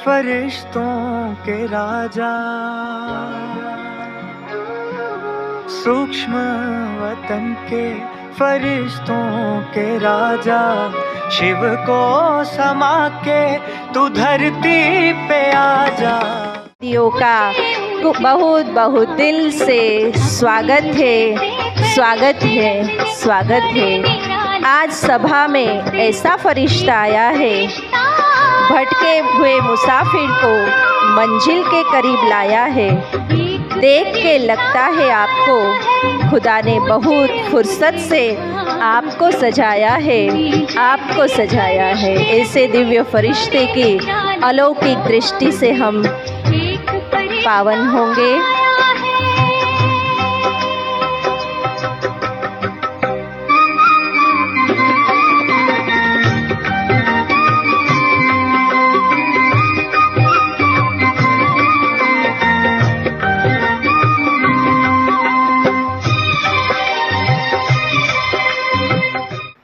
फरिश्तों के राजा, सूक्ष्म वतन के फरिश्तों के राजा, शिव को समा के तू धरती पे आजा। दियों का बहुत बहुत दिल से स्वागत है, स्वागत है, स्वागत है। आज सभा में ऐसा फरिश्ता आया है, भटके हुए मुसाफिर को मंजिल के करीब लाया है। देख के लगता है आपको खुदा ने बहुत फुर्सत से आपको सजाया है, आपको सजाया है। ऐसे दिव्य फरिश्ते की अलौकिक दृष्टि से हम पावन होंगे।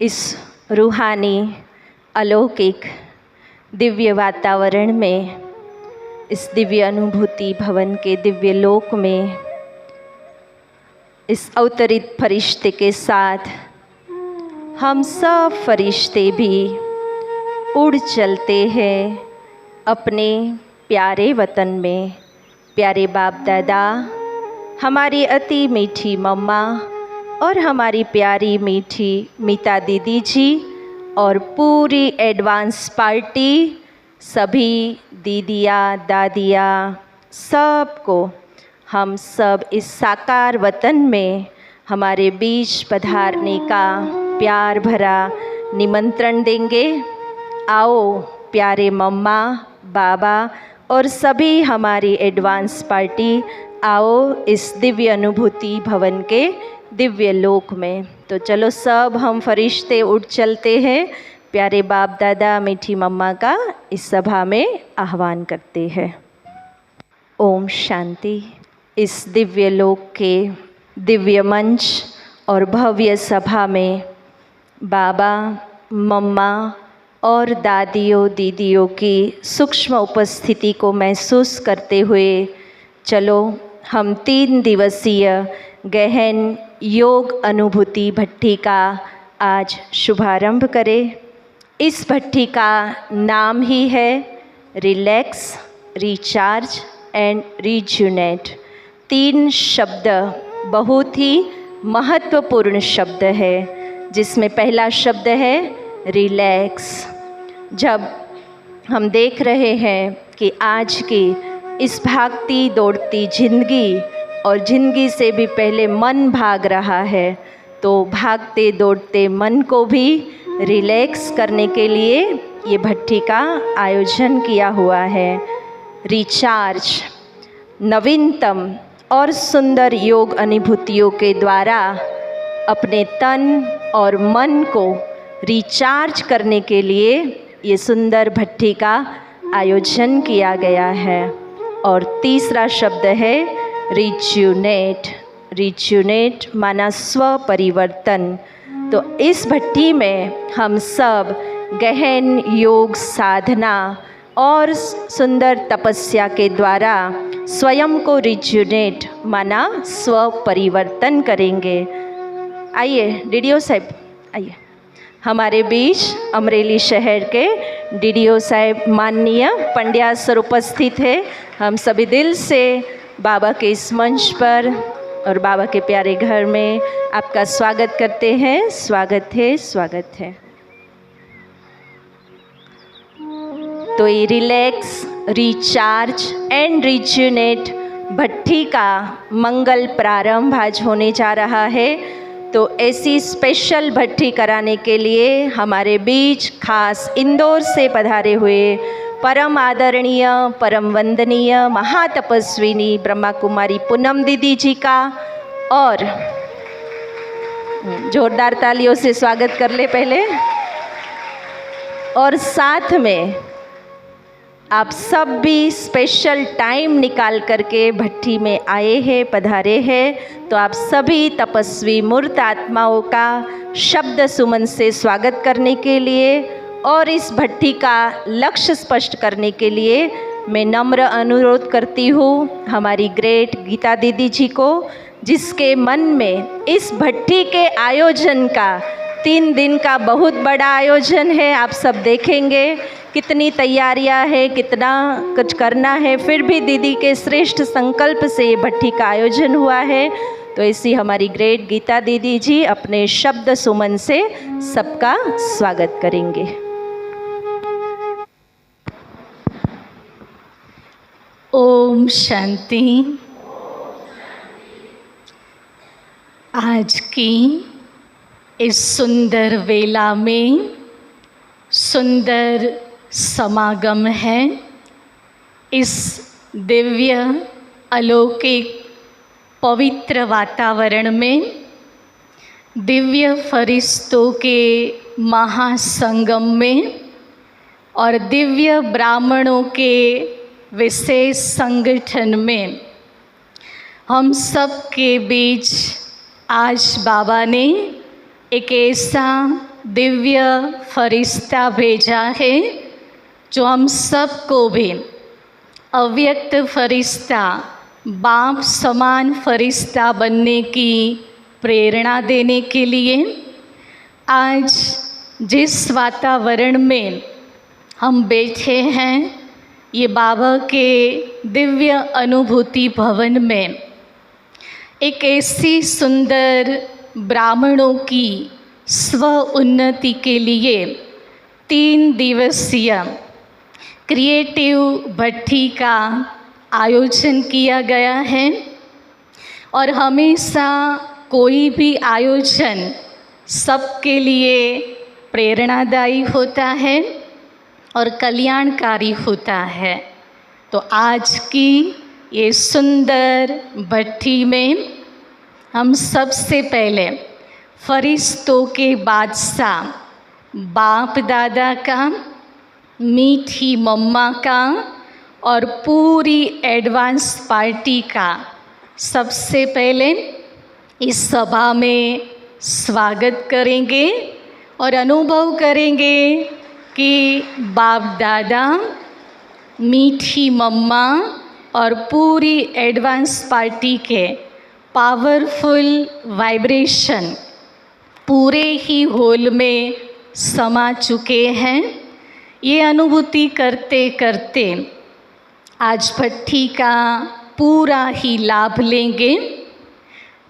इस रूहानी अलौकिक दिव्य वातावरण में, इस दिव्य अनुभूति भवन के दिव्य लोक में, इस अवतरित फरिश्ते के साथ हम सब फरिश्ते भी उड़ चलते हैं अपने प्यारे वतन में। प्यारे बाप दादा, हमारी अति मीठी मम्मा और हमारी प्यारी मीठी मीता दीदी जी और पूरी एडवांस पार्टी, सभी दीदियाँ दादियाँ, सबको हम सब इस साकार वतन में हमारे बीच पधारने का प्यार भरा निमंत्रण देंगे। आओ प्यारे मम्मा बाबा और सभी हमारी एडवांस पार्टी, आओ इस दिव्य अनुभूति भवन के दिव्य लोक में। तो चलो सब हम फरिश्ते उठ चलते हैं, प्यारे बाप दादा मीठी मम्मा का इस सभा में आह्वान करते हैं। ओम शांति। इस दिव्य लोक के दिव्य मंच और भव्य सभा में बाबा मम्मा और दादियों दीदियों की सूक्ष्म उपस्थिति को महसूस करते हुए चलो हम 3 दिवसीय गहन योग अनुभूति भट्ठी का आज शुभारंभ करें। इस भट्ठी का नाम ही है रिलैक्स, रिचार्ज एंड रिजुनेट। 3 शब्द बहुत ही महत्वपूर्ण शब्द है, जिसमें पहला शब्द है रिलैक्स। जब हम देख रहे हैं कि आज की इस भागती दौड़ती जिंदगी और ज़िंदगी से भी पहले मन भाग रहा है, तो भागते दौड़ते मन को भी रिलैक्स करने के लिए ये भट्ठी का आयोजन किया हुआ है। रिचार्ज, नवीनतम और सुंदर योग अनुभूतियों के द्वारा अपने तन और मन को रिचार्ज करने के लिए ये सुंदर भट्ठी का आयोजन किया गया है। और तीसरा शब्द है रिजुनेट। रिजुनेट माना स्व परिवर्तन। तो इस भट्ठी में हम सब गहन योग साधना और सुंदर तपस्या के द्वारा स्वयं को रिजुनेट माना स्व परिवर्तन करेंगे। आइए डीडीओ साहब, आइए हमारे बीच अमरेली शहर के डीडीओ साहब माननीय पंड्या सर उपस्थित है। हम सभी दिल से बाबा के इस मंच पर और बाबा के प्यारे घर में आपका स्वागत करते हैं। स्वागत है, स्वागत है। तो ये रिलैक्स, रिचार्ज एंड रिजुनेट भट्ठी का मंगल प्रारंभ आज होने जा रहा है। तो ऐसी स्पेशल भट्ठी कराने के लिए हमारे बीच खास इंदौर से पधारे हुए परम आदरणीय, परम वंदनीय महातपस्विनी ब्रह्मा कुमारी पूनम दीदी जी का और जोरदार तालियों से स्वागत कर ले पहले। और साथ में आप सब भी स्पेशल टाइम निकाल करके भट्ठी में आए हैं, पधारे हैं। तो आप सभी तपस्वी मूर्त आत्माओं का शब्द सुमन से स्वागत करने के लिए और इस भट्ठी का लक्ष्य स्पष्ट करने के लिए मैं नम्र अनुरोध करती हूँ हमारी ग्रेट गीता दीदी जी को, जिसके मन में इस भट्ठी के आयोजन का 3 दिन का बहुत बड़ा आयोजन है। आप सब देखेंगे कितनी तैयारियां है, कितना कुछ करना है, फिर भी दीदी के श्रेष्ठ संकल्प से ये भट्ठी का आयोजन हुआ है। तो ऐसी हमारी ग्रेट गीता दीदी जी अपने शब्द सुमन से सबका स्वागत करेंगे। ओम शांति। आज की इस सुंदर वेला में सुंदर समागम है। इस दिव्य अलौकिक पवित्र वातावरण में दिव्य फरिश्तों के महासंगम में और दिव्य ब्राह्मणों के विशेष संगठन में हम सब के बीच आज बाबा ने एक ऐसा दिव्य फरिश्ता भेजा है जो हम सबको भी अव्यक्त फरिश्ता, बाप समान फरिश्ता बनने की प्रेरणा देने के लिए आज जिस वातावरण में हम बैठे हैं, ये बाबा के दिव्य अनुभूति भवन में एक ऐसी सुंदर ब्राह्मणों की स्व उन्नति के लिए 3 दिवसीय क्रिएटिव भट्ठी का आयोजन किया गया है। और हमेशा कोई भी आयोजन सबके लिए प्रेरणादायी होता है और कल्याणकारी होता है। तो आज की ये सुंदर भट्ठी में हम सबसे पहले फरिश्तों के बादशाह बाप दादा का, मीठी मम्मा का और पूरी एडवांस पार्टी का सबसे पहले इस सभा में स्वागत करेंगे और अनुभव करेंगे कि बाप दादा, मीठी मम्मा और पूरी एडवांस पार्टी के पावरफुल वाइब्रेशन पूरे ही हॉल में समा चुके हैं। ये अनुभूति करते करते आज भट्ठी का पूरा ही लाभ लेंगे।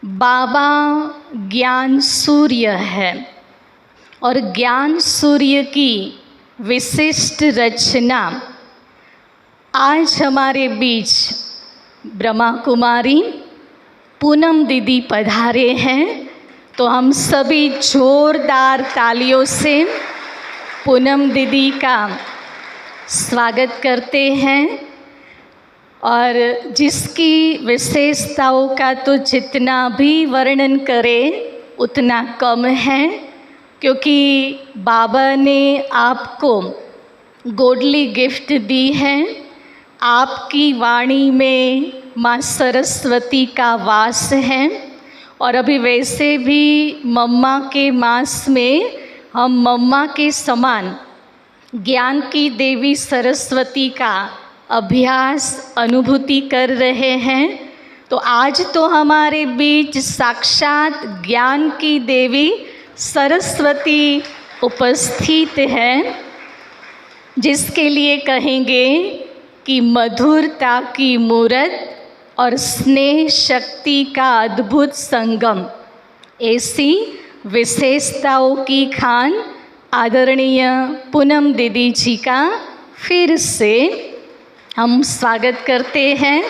बाबा ज्ञान सूर्य है और ज्ञान सूर्य की विशिष्ट रचना आज हमारे बीच ब्रह्मा कुमारी पूनम दीदी पधारे हैं। तो हम सभी जोरदार तालियों से पूनम दीदी का स्वागत करते हैं। और जिसकी विशेषताओं का तो जितना भी वर्णन करें उतना कम है, क्योंकि बाबा ने आपको गोडली गिफ्ट दी है। आपकी वाणी में माँ सरस्वती का वास है और अभी वैसे भी मम्मा के मास में हम मम्मा के समान ज्ञान की देवी सरस्वती का अभ्यास अनुभूति कर रहे हैं। तो आज तो हमारे बीच साक्षात ज्ञान की देवी सरस्वती उपस्थित है, जिसके लिए कहेंगे कि मधुरता की मूरत और स्नेह शक्ति का अद्भुत संगम, ऐसी विशेषताओं की खान आदरणीय पूनम दीदी जी का फिर से हम स्वागत करते हैं।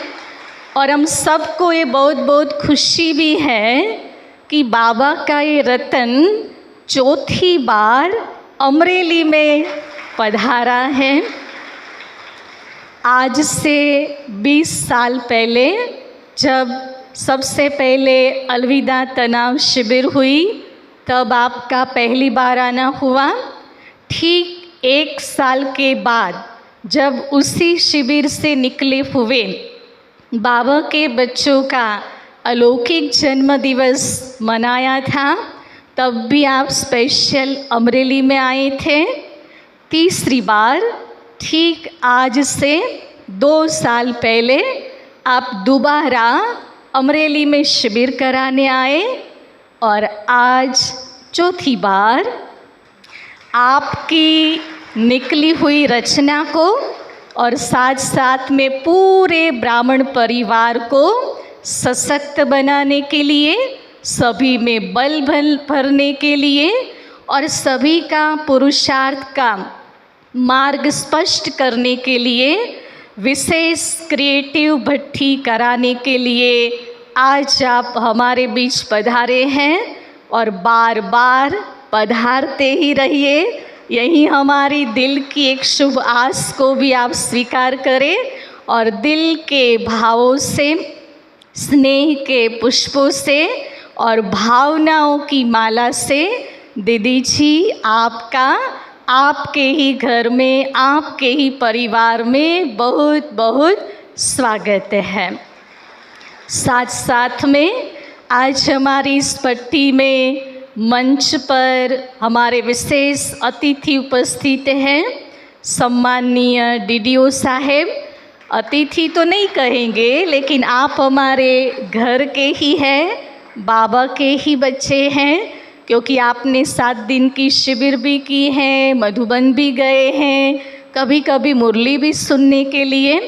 और हम सबको ये बहुत बहुत खुशी भी है कि बाबा का ये रतन 4थी बार अमरेली में पधारा है। आज से 20 साल पहले जब सबसे पहले अलविदा तनाव शिविर हुई, तब आपका पहली बार आना हुआ। ठीक 1 साल के बाद जब उसी शिविर से निकले हुए बाबा के बच्चों का अलौकिक जन्म दिवस मनाया था, तब भी आप स्पेशल अमरेली में आए थे। तीसरी बार ठीक आज से 2 साल पहले आप दोबारा अमरेली में शिविर कराने आए और आज चौथी बार आपकी निकली हुई रचना को और साथ साथ में पूरे ब्राह्मण परिवार को सशक्त बनाने के लिए, सभी में बल भरने के लिए और सभी का पुरुषार्थ का मार्ग स्पष्ट करने के लिए विशेष क्रिएटिव भट्ठी कराने के लिए आज आप हमारे बीच पधारे हैं और बार बार पधारते ही रहिए। यही हमारी दिल की एक शुभ आस को भी आप स्वीकार करें और दिल के भावों से, स्नेह के पुष्पों से और भावनाओं की माला से दीदी जी आपका आपके ही घर में, आपके ही परिवार में बहुत बहुत स्वागत है। साथ साथ में आज हमारी इस भट्ठी में मंच पर हमारे विशेष अतिथि उपस्थित हैं। सम्माननीय डीडीओ साहेब, अतिथि तो नहीं कहेंगे लेकिन आप हमारे घर के ही हैं, बाबा के ही बच्चे हैं, क्योंकि आपने 7 दिन की शिविर भी की है, मधुबन भी गए हैं, कभी कभी मुरली भी सुनने के लिए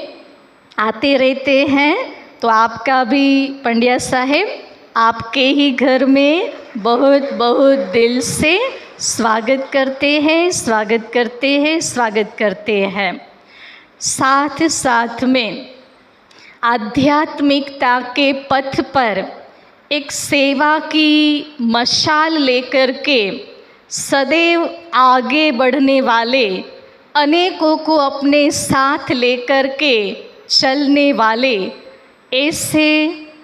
आते रहते हैं। तो आपका भी पंड्या साहेब आपके ही घर में बहुत बहुत दिल से स्वागत करते हैं, स्वागत करते हैं, स्वागत करते हैं। साथ साथ में आध्यात्मिकता के पथ पर एक सेवा की मशाल लेकर के सदैव आगे बढ़ने वाले, अनेकों को अपने साथ लेकर के चलने वाले ऐसे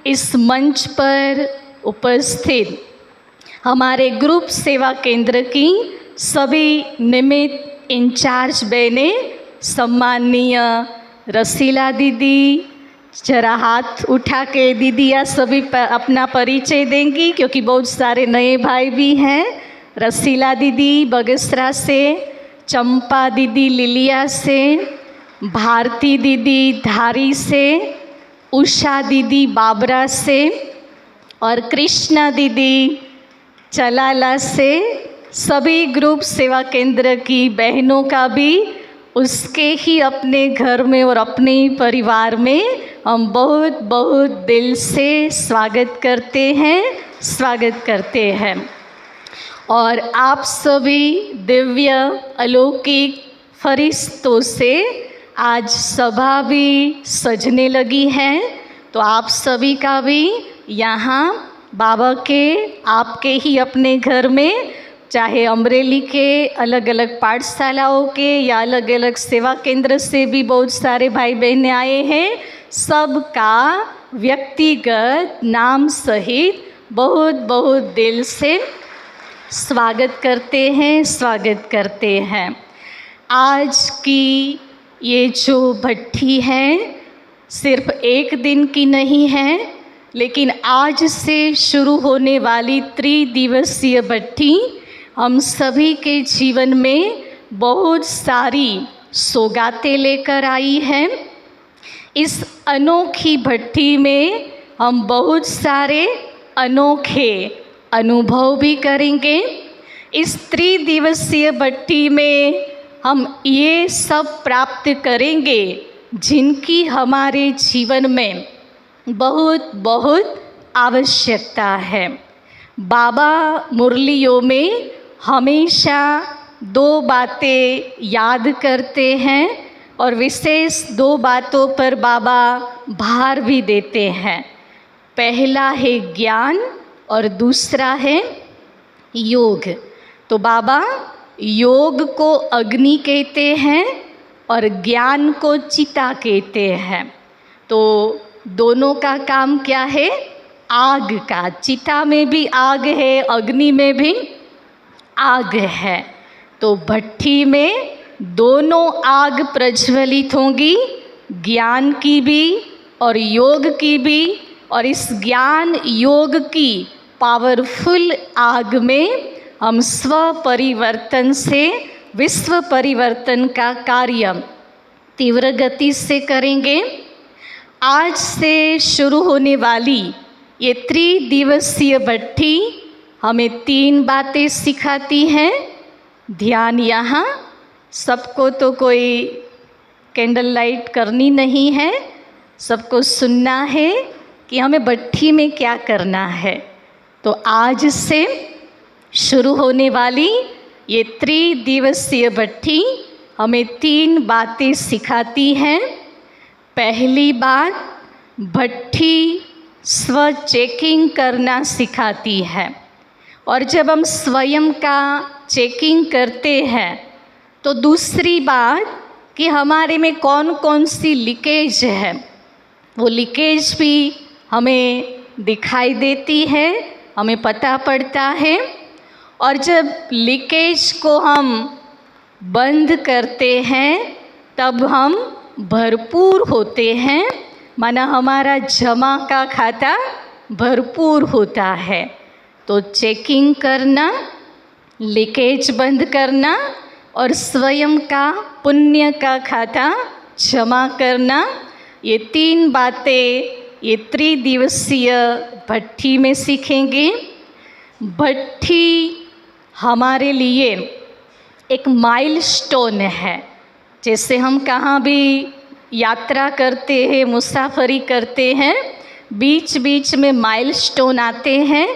इस मंच पर उपस्थित हमारे ग्रुप सेवा केंद्र की सभी निमित्त इंचार्ज बहनें, सम्माननीय रसीला दीदी, जरा हाथ उठा के दीदियाँ सभी अपना परिचय देंगी क्योंकि बहुत सारे नए भाई भी हैं। रसीला दीदी बगसरा से, चंपा दीदी लिलिया से, भारती दीदी धारी से, उषा दीदी बाबरा से और कृष्णा दीदी चलाला से, सभी ग्रुप सेवा केंद्र की बहनों का भी उसके ही अपने घर में और अपने ही परिवार में हम बहुत बहुत दिल से स्वागत करते हैं, स्वागत करते हैं। और आप सभी दिव्य अलौकिक फरिश्तों से आज सभा भी सजने लगी है, तो आप सभी का भी यहाँ बाबा के आपके ही अपने घर में, चाहे अमरेली के अलग अलग पाठशालाओं के या अलग अलग सेवा केंद्र से भी बहुत सारे भाई बहनें आए हैं, सबका व्यक्तिगत नाम सहित बहुत बहुत दिल से स्वागत करते हैं, स्वागत करते हैं। आज की ये जो भट्ठी है सिर्फ एक दिन की नहीं है, लेकिन आज से शुरू होने वाली त्रिदिवसीय भट्ठी हम सभी के जीवन में बहुत सारी सौगातें लेकर आई है। इस अनोखी भट्ठी में हम बहुत सारे अनोखे अनुभव भी करेंगे। इस त्रिदिवसीय भट्ठी में हम ये सब प्राप्त करेंगे जिनकी हमारे जीवन में बहुत बहुत आवश्यकता है। बाबा मुरलियों में हमेशा 2 बातें याद करते हैं और विशेष 2 बातों पर बाबा भार भी देते हैं। पहला है ज्ञान और दूसरा है योग। तो बाबा योग को अग्नि कहते हैं और ज्ञान को चिता कहते हैं। तो दोनों का काम क्या है? आग का। चिता में भी आग है, अग्नि में भी आग है। तो भट्ठी में दोनों आग प्रज्वलित होंगी, ज्ञान की भी और योग की भी। और इस ज्ञान योग की पावरफुल आग में हम स्व परिवर्तन से विश्व परिवर्तन का कार्य तीव्र गति से करेंगे। आज से शुरू होने वाली ये त्रिदिवसीय भट्ठी हमें 3 बातें सिखाती हैं। ध्यान यहाँ, सबको तो कोई कैंडल लाइट करनी नहीं है, सबको सुनना है कि हमें भट्ठी में क्या करना है। तो आज से शुरू होने वाली ये त्रिदिवसीय भट्ठी हमें 3 बातें सिखाती हैं। पहली बात, भट्ठी स्व चेकिंग करना सिखाती है। और जब हम स्वयं का चेकिंग करते हैं तो दूसरी बात कि हमारे में कौन कौन सी लीकेज है, वो लीकेज भी हमें दिखाई देती है, हमें पता पड़ता है। और जब लीकेज को हम बंद करते हैं तब हम भरपूर होते हैं, माना हमारा जमा का खाता भरपूर होता है। तो चेकिंग करना, लीकेज बंद करना और स्वयं का पुण्य का खाता जमा करना, ये 3 बातें ये त्रिदिवसीय भट्ठी में सीखेंगे। भट्ठी हमारे लिए एक माइलस्टोन है। जैसे हम कहाँ भी यात्रा करते हैं, मुसाफरी करते हैं, बीच बीच में माइलस्टोन आते हैं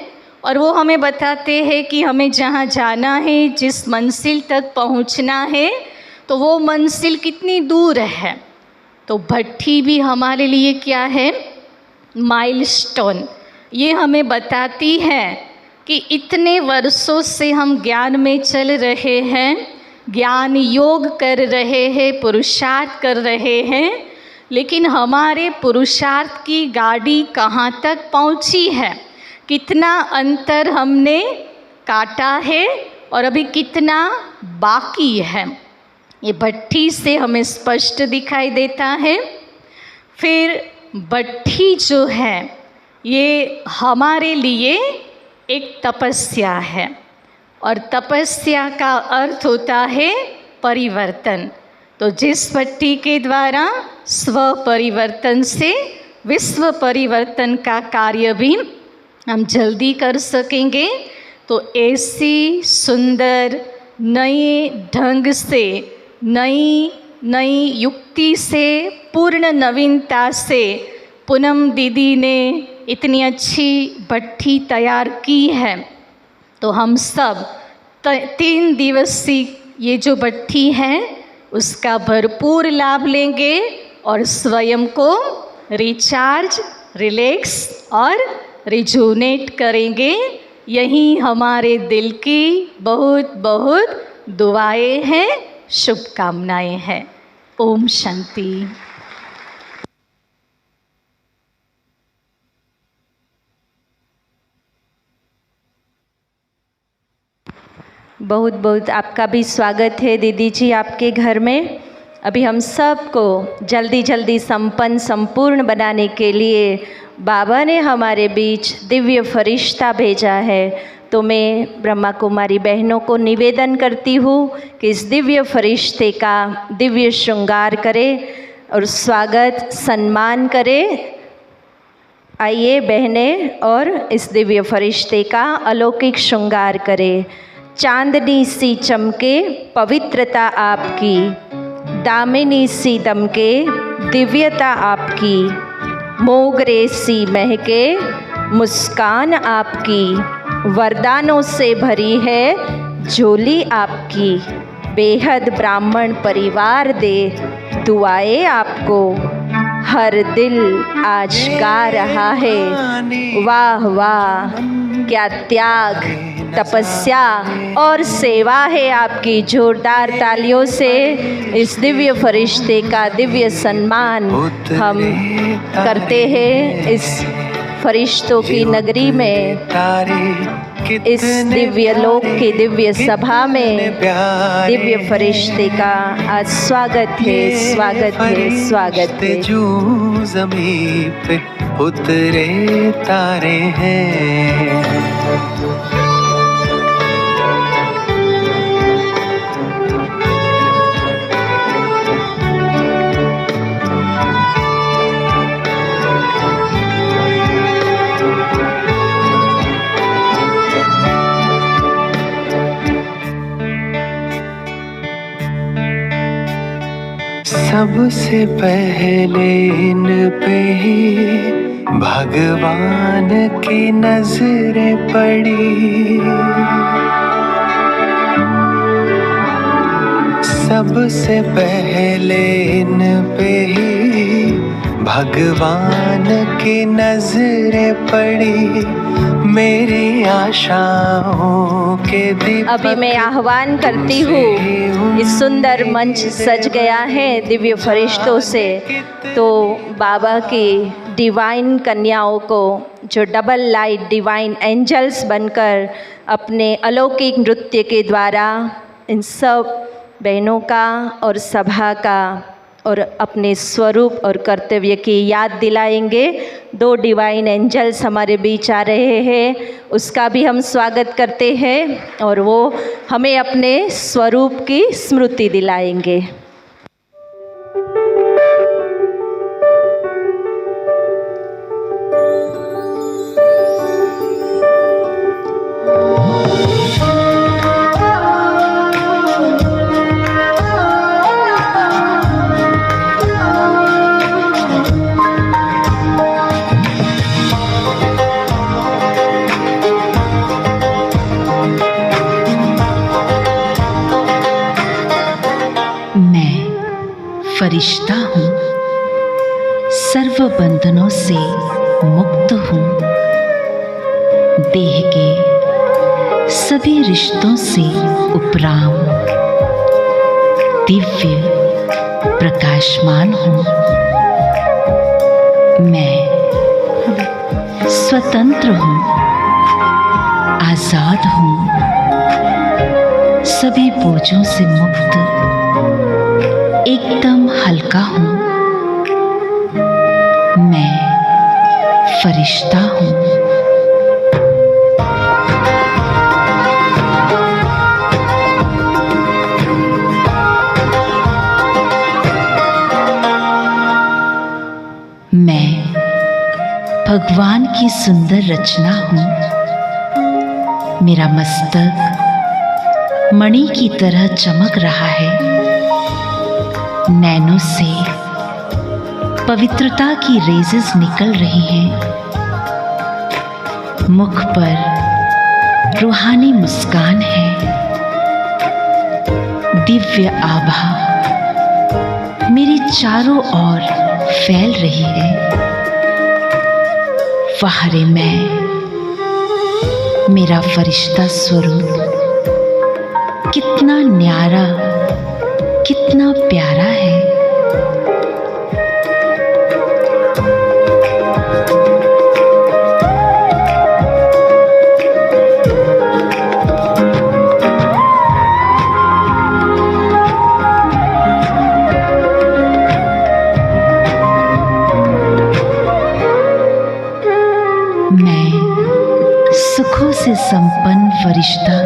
और वो हमें बताते हैं कि हमें जहाँ जाना है, जिस मंजिल तक पहुँचना है, तो वो मंजिल कितनी दूर है। तो भट्ठी भी हमारे लिए क्या है? माइलस्टोन। ये हमें बताती है कि इतने वर्षों से हम ज्ञान में चल रहे हैं, ज्ञान योग कर रहे हैं, पुरुषार्थ कर रहे हैं, लेकिन हमारे पुरुषार्थ की गाड़ी कहाँ तक पहुँची है, कितना अंतर हमने काटा है और अभी कितना बाकी है, ये भट्ठी से हमें स्पष्ट दिखाई देता है। फिर भट्ठी जो है ये हमारे लिए एक तपस्या है और तपस्या का अर्थ होता है परिवर्तन। तो जिस भट्ठी के द्वारा स्व परिवर्तन से विश्व परिवर्तन का कार्य भी हम जल्दी कर सकेंगे, तो ऐसी सुंदर नए ढंग से, नई युक्ति से, पूर्ण नवीनता से पूनम दीदी ने इतनी अच्छी भट्ठी तैयार की है। तो हम सब 3 दिवसीय ये जो भट्ठी है उसका भरपूर लाभ लेंगे और स्वयं को रिचार्ज, रिलैक्स और रिजुनेट करेंगे। यही हमारे दिल की बहुत बहुत दुआएं हैं, शुभकामनाएं हैं। ओम शांति। बहुत बहुत आपका भी स्वागत है दीदी जी आपके घर में। अभी हम सबको जल्दी जल्दी संपूर्ण बनाने के लिए बाबा ने हमारे बीच दिव्य फरिश्ता भेजा है। तो मैं ब्रह्मा कुमारी बहनों को निवेदन करती हूँ कि इस दिव्य फरिश्ते का दिव्य श्रृंगार करें और स्वागत सम्मान करें। आइए बहनें और इस दिव्य फरिश्ते का अलौकिक श्रृंगार करें। चांदनी सी चमके पवित्रता आपकी, दामिनी सी दमके दिव्यता आपकी, मोगरे सी महके मुस्कान आपकी, वरदानों से भरी है झोली आपकी, बेहद ब्राह्मण परिवार दे दुआएं आपको, हर दिल आज गा रहा है वाह वाह, क्या त्याग, तपस्या और सेवा है आपकी। जोरदार तालियों से इस दिव्य फरिश्ते का दिव्य सम्मान हम करते हैं। इस फरिश्तों की नगरी में, इस दिव्य लोक की दिव्य सभा में दिव्य फरिश्ते का आज स्वागत है, स्वागत है, स्वागत है। ज़मीं पे उतरे तारे हैं, सबसे पहले इन पे ही भगवान की नजरें पड़ी। सबसे पहले इन पे ही भगवान की नजरें पड़ी। मेरी आशाओं के दीपक अभी मैं आह्वान करती हूँ, इस सुंदर मंच सज गया है दिव्य फरिश्तों से। तो बाबा की डिवाइन कन्याओं को, जो डबल लाइट डिवाइन एंजल्स बनकर अपने अलौकिक नृत्य के द्वारा इन सब बहनों का और सभा का और अपने स्वरूप और कर्तव्य की याद दिलाएंगे। 2 डिवाइन एंजल्स हमारे बीच आ रहे हैं, उसका भी हम स्वागत करते हैं और वो हमें अपने स्वरूप की स्मृति दिलाएंगे। फरिश्ता हूँ, सर्व बंधनों से मुक्त हूँ, देह के सभी रिश्तों से उपराम, दिव्य प्रकाशमान हूँ। मैं स्वतंत्र हूँ, आजाद हूँ, सभी बोझों से मुक्त, एकदम हल्का हूँ। मैं फरिश्ता हूँ। मैं भगवान की सुंदर रचना हूँ। मेरा मस्तक मणि की तरह चमक रहा है। नैनों से पवित्रता की रेज़ेस निकल रही हैं। मुख पर रूहानी मुस्कान है। दिव्य आभा मेरी चारों ओर फैल रही है। फहरे मैं, मेरा फरिश्ता स्वरूप कितना न्यारा, कितना प्यारा है। मैं सुखों से संपन्न फरिश्ता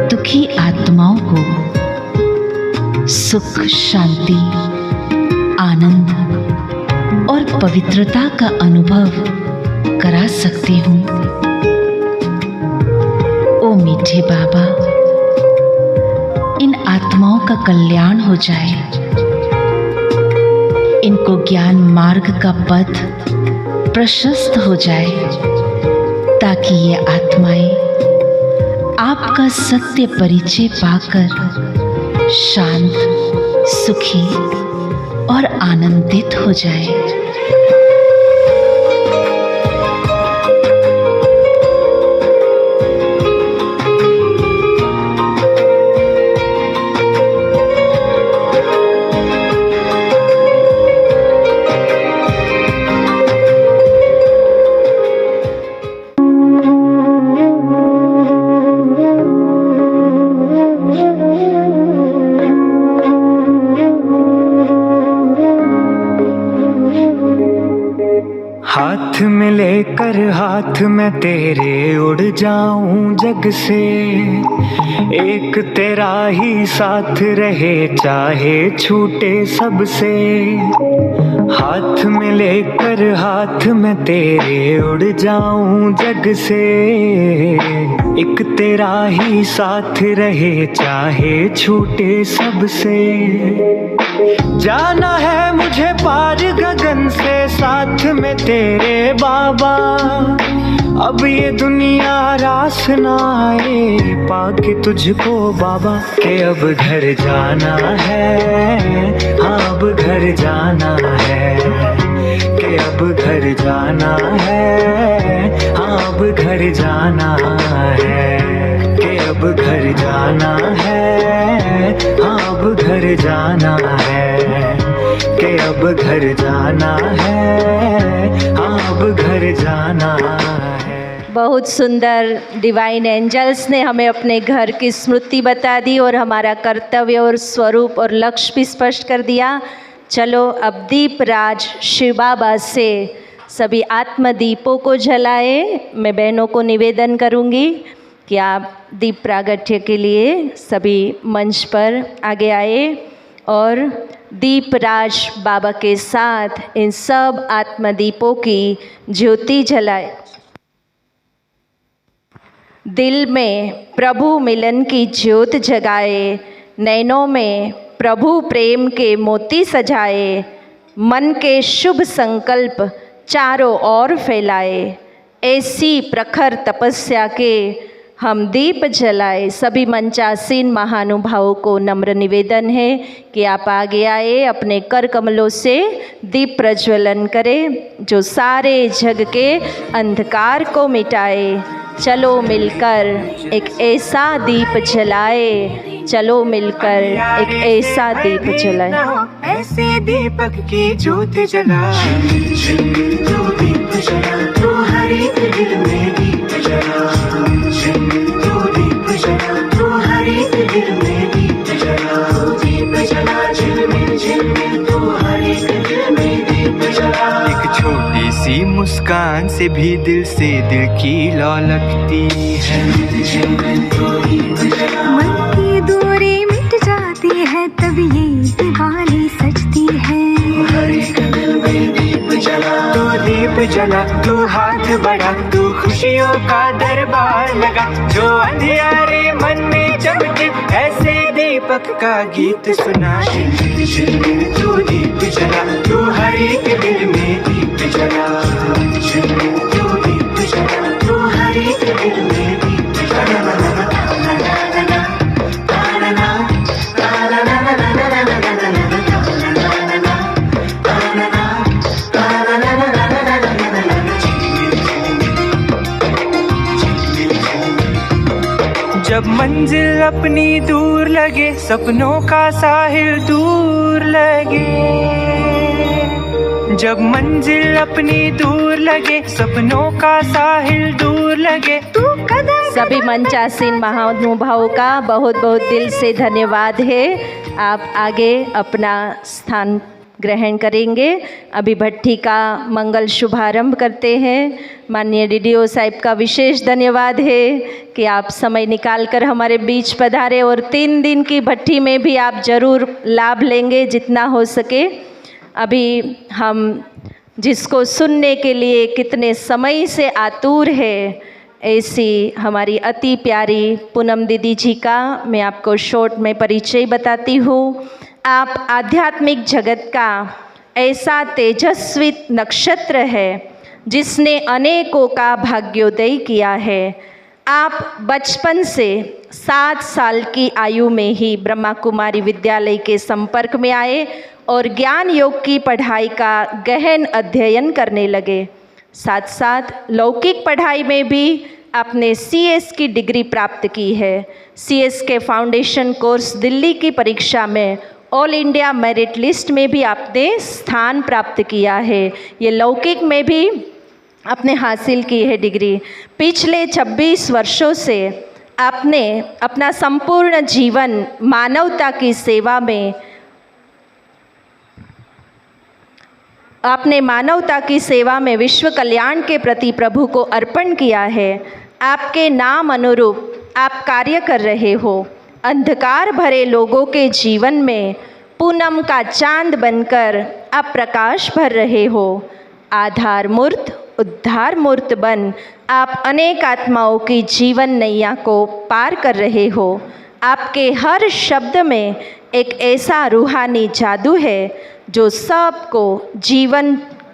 दुखी आत्माओं को सुख, शांति, आनंद और पवित्रता का अनुभव करा सकती हूँ। ओ मीठे बाबा, इन आत्माओं का कल्याण हो जाए। इनको ज्ञान मार्ग का पथ प्रशस्त हो जाए, ताकि ये आत्माएं आपका सत्य परिचय पाकर शांत, सुखी और आनंदित हो जाए। हाथ में लेकर हाथ में तेरे उड़ जाऊं जग से। एक तेरा ही साथ रहे चाहे छूटे सबसे। हाथ में में लेकर हाथ में तेरे उड़ जाऊं जग से, एक तेरा ही साथ रहे चाहे छूटे सबसे। जाना है मुझे पार गगन से साथ में तेरे बाबा, अब ये दुनिया रास ना आए पाके तुझको बाबा। के अब घर जाना है, हाँ अब घर जाना है, के अब घर जाना है, हाँ अब घर जाना है, के अब घर जाना है, हाँ अब घर जाना है, के अब घर जाना है, हाँ अब घर जाना है। बहुत सुंदर डिवाइन एंजल्स ने हमें अपने घर की स्मृति बता दी और हमारा कर्तव्य और स्वरूप और लक्ष्य भी स्पष्ट कर दिया। चलो अब दीप राज शिव बाबा से सभी आत्मदीपों को जलाए। मैं बहनों को निवेदन करूंगी कि आप दीप प्रागट्य के लिए सभी मंच पर आगे आए और दीप राज बाबा के साथ इन सब आत्मदीपों की ज्योति जलाए। दिल में प्रभु मिलन की ज्योत जगाए, नैनों में प्रभु प्रेम के मोती सजाए, मन के शुभ संकल्प चारों ओर फैलाए, ऐसी प्रखर तपस्या के हम दीप जलाए। सभी मंचासीन महानुभावों को नम्र निवेदन है कि आप आगे आए, अपने कर कमलों से दीप प्रज्वलन करें जो सारे जग के अंधकार को मिटाए। चलो मिलकर एक ऐसा दीप जलाए, चलो मिलकर एक ऐसा दीप जलाए। ऐसे दीपक की ज्योति जला, तो दीप जला, तो हर एक दिल में दीप जला, तो दीप जला, तो हर एक दिल में दीप जला, दीप जला झिलमिल तो हर एक दिल में दीप जला। एक छोटी सी मुस्कान से भी दिल से दिल की लौ लगती है, मन की दूरी मिट जाती है तब ये दिवाली सजती है। हर एक दिल में दीप जला, तो दीप जला, तू हाथ बढ़ा, तू खुशियों का दरबार लगा, जो अंधियारे मन में चमके ऐसे दीपक का गीत सुना। तू दीप जला, तू हर एक दिल में दीप जला, तू दीप जला, तू हर एक दिल में दीप जला। जब मंजिल अपनी दूर लगे, सपनों का साहिल दूर लगे, जब मंजिल अपनी दूर लगे, सपनों का साहिल दूर लगे, तू कदम। सभी मंचासीन महानुभावों का बहुत बहुत दिल से धन्यवाद है। आप आगे अपना स्थान ग्रहण करेंगे। अभी भट्टी का मंगल शुभारंभ करते हैं। माननीय डीडीओ साहिब का विशेष धन्यवाद है कि आप समय निकालकर हमारे बीच पधारे और 3 दिन की भट्टी में भी आप ज़रूर लाभ लेंगे जितना हो सके। अभी हम जिसको सुनने के लिए कितने समय से आतुर है, ऐसी हमारी अति प्यारी पूनम दीदी जी का मैं आपको शॉर्ट में परिचय बताती हूँ। आप आध्यात्मिक जगत का ऐसा तेजस्वी नक्षत्र है जिसने अनेकों का भाग्योदय किया है। आप बचपन से 7 साल की आयु में ही ब्रह्मा कुमारी विद्यालय के संपर्क में आए और ज्ञान योग की पढ़ाई का गहन अध्ययन करने लगे। साथ साथ लौकिक पढ़ाई में भी आपने CS की डिग्री प्राप्त की है। CS के फाउंडेशन कोर्स दिल्ली की परीक्षा में ऑल इंडिया मेरिट लिस्ट में भी आपने स्थान प्राप्त किया है। ये लौकिक में भी आपने हासिल की है डिग्री। पिछले 26 वर्षों से आपने अपना संपूर्ण जीवन मानवता की सेवा में विश्व कल्याण के प्रति प्रभु को अर्पण किया है। आपके नाम अनुरूप आप कार्य कर रहे हो। अंधकार भरे लोगों के जीवन में पूनम का चांद बनकर आप प्रकाश भर रहे हो। आधार मूर्त उद्धार मूर्त बन आप अनेक आत्माओं की जीवन नैया को पार कर रहे हो। आपके हर शब्द में एक ऐसा रूहानी जादू है जो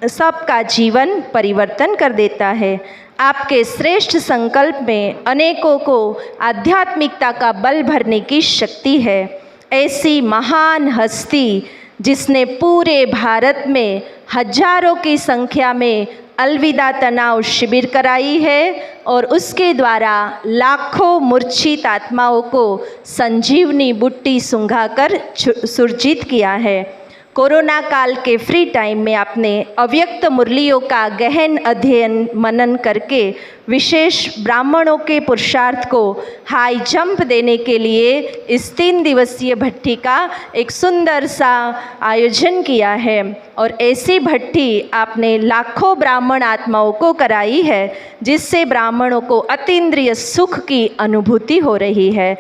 सबका जीवन परिवर्तन कर देता है। आपके श्रेष्ठ संकल्प में अनेकों को आध्यात्मिकता का बल भरने की शक्ति है। ऐसी महान हस्ती जिसने पूरे भारत में हजारों की संख्या में अलविदा तनाव शिविर कराई है और उसके द्वारा लाखों मूर्छित आत्माओं को संजीवनी बुट्टी सुंघाकर सुरजित किया है। कोरोना काल के फ्री टाइम में आपने अव्यक्त मुरलियों का गहन अध्ययन मनन करके विशेष ब्राह्मणों के पुरुषार्थ को हाई जंप देने के लिए इस 3 दिवसीय भट्टी का एक सुंदर सा आयोजन किया है और ऐसी भट्टी आपने लाखों ब्राह्मण आत्माओं को कराई है जिससे ब्राह्मणों को अतीन्द्रिय सुख की अनुभूति हो रही है।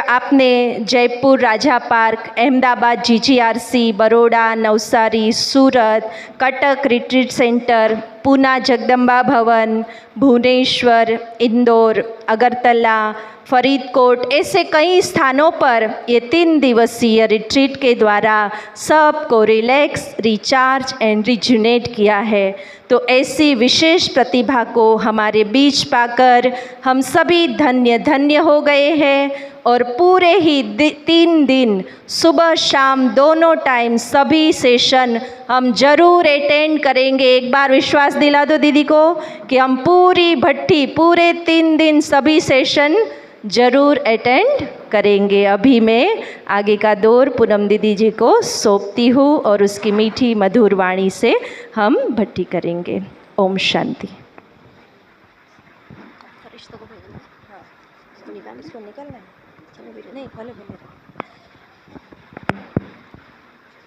आपने जयपुर राजा पार्क, अहमदाबाद GGRC, बड़ौदा, नवसारी, सूरत, कटक रिट्रीट सेंटर, पूना जगदम्बा भवन, भुवनेश्वर, इंदौर, अगरतला, फरीदकोट, ऐसे कई स्थानों पर ये 3 दिवसीय रिट्रीट के द्वारा सबको रिलैक्स, रिचार्ज एंड रिजुनेट किया है। तो ऐसी विशेष प्रतिभा को हमारे बीच पाकर हम सभी धन्य धन्य हो गए हैं और पूरे ही 3 दिन सुबह शाम दोनों टाइम सभी सेशन हम जरूर अटेंड करेंगे। एक बार विश्वास दिला दो दीदी को कि हम पूरी भट्टी पूरे 3 दिन सभी सेशन जरूर अटेंड करेंगे। अभी मैं आगे का दौर पूनम दीदी जी को सौंपती हूँ और उसकी मीठी मधुर वाणी से हम भट्टी करेंगे। ओम शांति।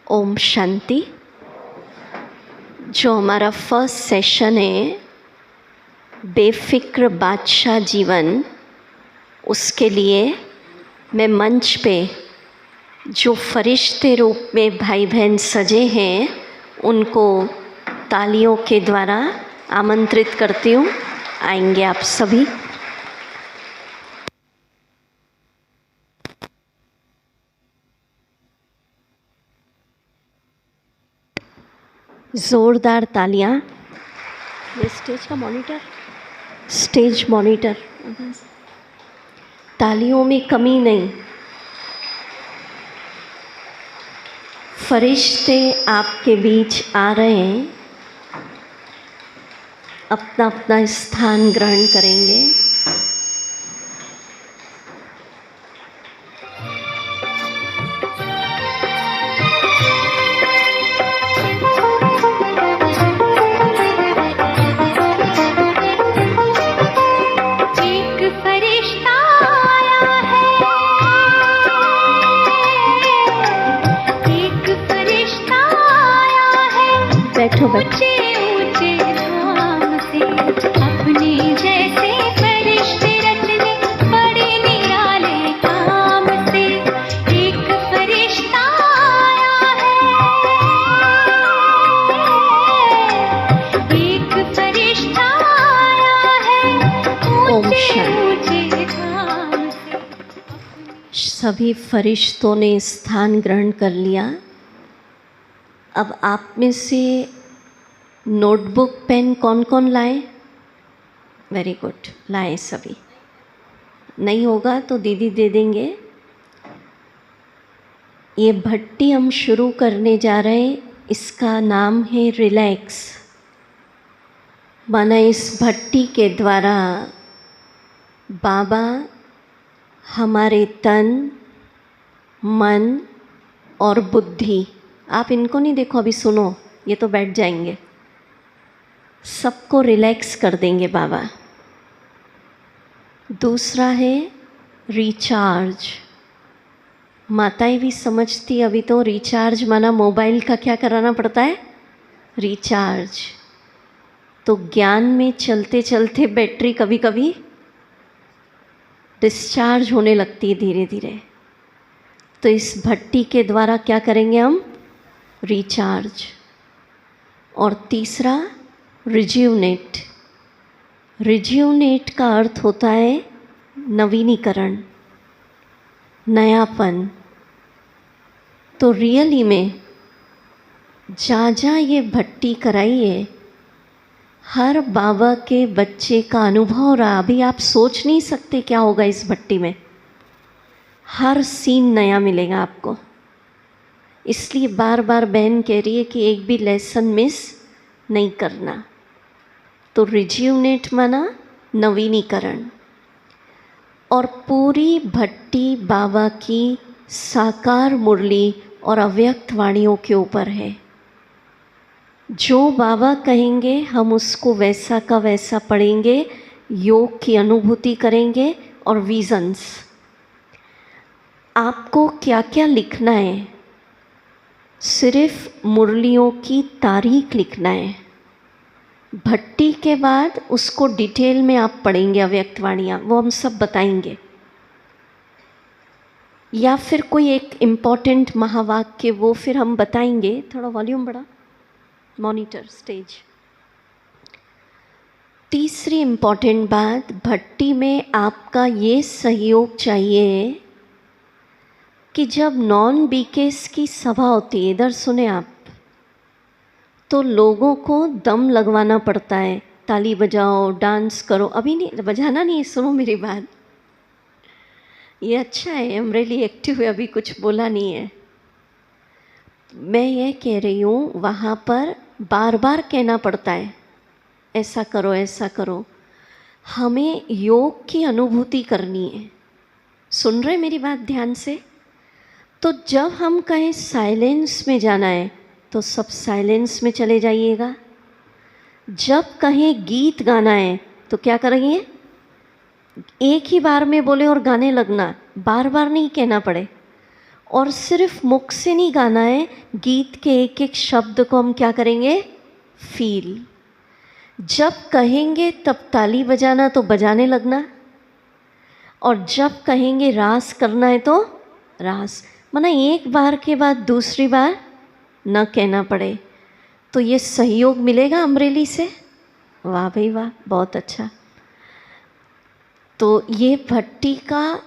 ओम शांति। जो हमारा फर्स्ट सेशन है बेफिक्र बादशाह जीवन, उसके लिए मैं मंच पे जो फरिश्ते रूप में भाई बहन सजे हैं उनको तालियों के द्वारा आमंत्रित करती हूँ। आएंगे आप सभी। ज़ोरदार तालियां। ये स्टेज मॉनिटर तालियों में कमी नहीं। फरिश्ते आपके बीच आ रहे हैं, अपना अपना स्थान ग्रहण करेंगे। बैठो बैठो। अपने जैसे फरिश्ते रचने बड़े निराले काम से। एक फरिश्ता आया है, एक फरिश्ता आया है ऊंचे ऊंचे धाम से। सभी फरिश्तों ने स्थान ग्रहण कर लिया। अब आप में से नोटबुक पेन कौन कौन लाए? वेरी गुड, लाए सभी। नहीं होगा तो दीदी दे देंगे। ये भट्टी हम शुरू करने जा रहे हैं, इसका नाम है रिलैक्स। माना इस भट्टी के द्वारा बाबा हमारे तन, मन और बुद्धि, आप इनको नहीं देखो, अभी सुनो, ये तो बैठ जाएंगे, सबको रिलैक्स कर देंगे बाबा। दूसरा है रिचार्ज। माताएं भी समझती, अभी तो रिचार्ज माना मोबाइल का क्या कराना पड़ता है, रिचार्ज। तो ज्ञान में चलते चलते बैटरी कभी कभी डिस्चार्ज होने लगती है धीरे धीरे। तो इस भट्टी के द्वारा क्या करेंगे हम? रिचार्ज। और तीसरा रिज्यूनेट। रिज्यूनेट का अर्थ होता है नवीनीकरण, नयापन। तो रियली में जहाँ जहाँ ये भट्टी कराई है, हर बाबा के बच्चे का अनुभव रहा। अभी आप सोच नहीं सकते क्या होगा इस भट्टी में। हर सीन नया मिलेगा आपको। इसलिए बार बार बहन कह रही है कि एक भी लेसन मिस नहीं करना। तो रिज्यूनेट माना नवीनीकरण। और पूरी भट्टी बाबा की साकार मुरली और अव्यक्त वाणियों के ऊपर है। जो बाबा कहेंगे हम उसको वैसा का वैसा पढ़ेंगे, योग की अनुभूति करेंगे। और विजन्स, आपको क्या क्या लिखना है? सिर्फ मुरलियों की तारीख लिखना है। भट्टी के बाद उसको डिटेल में आप पढ़ेंगे, अव्यक्त वाणियाँ, वो हम सब बताएंगे। या फिर कोई एक इम्पॉर्टेंट महावाक्य, वो फिर हम बताएंगे। थोड़ा वॉल्यूम बढ़ा, मॉनिटर स्टेज। तीसरी इम्पॉर्टेंट बात, भट्टी में आपका ये सहयोग चाहिए कि जब नॉन बीकेस की सभा होती है, इधर सुने आप, तो लोगों को दम लगवाना पड़ता है। ताली बजाओ, डांस करो। अभी नहीं बजाना, नहीं, सुनो मेरी बात। ये अच्छा है, आई एम रियली एक्टिव है, अभी कुछ बोला नहीं है। मैं ये कह रही हूँ, वहाँ पर बार बार कहना पड़ता है ऐसा करो, ऐसा करो। हमें योग की अनुभूति करनी है। सुन रहे मेरी बात ध्यान से? तो जब हम कहें साइलेंस में जाना है, तो सब साइलेंस में चले जाइएगा। जब कहें गीत गाना है, तो क्या करेंगे? एक ही बार में बोले और गाने लगना, बार बार नहीं कहना पड़े। और सिर्फ मुख से नहीं गाना है, गीत के एक एक शब्द को हम क्या करेंगे? फील। जब कहेंगे तब ताली बजाना, तो बजाने लगना। और जब कहेंगे रास करना है, तो रास। माना एक बार के बाद दूसरी बार न कहना पड़े। तो ये सहयोग मिलेगा अमरेली से। वाह भाई वाह, बहुत अच्छा। तो ये भट्टी का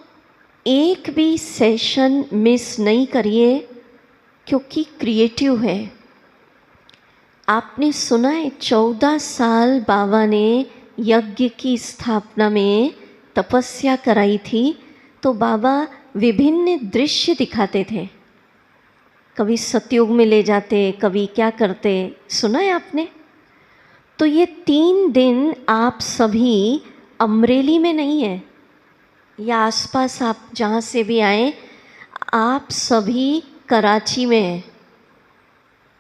एक भी सेशन मिस नहीं करिए, क्योंकि क्रिएटिव है। आपने सुना है 14 साल बाबा ने यज्ञ की स्थापना में तपस्या कराई थी। तो बाबा विभिन्न दृश्य दिखाते थे। कभी सतयुग में ले जाते, कभी क्या करते, सुना है आपने? तो ये 3 दिन आप सभी अमरेली में नहीं है, या आसपास आप जहाँ से भी आए, आप सभी कराची में हैं।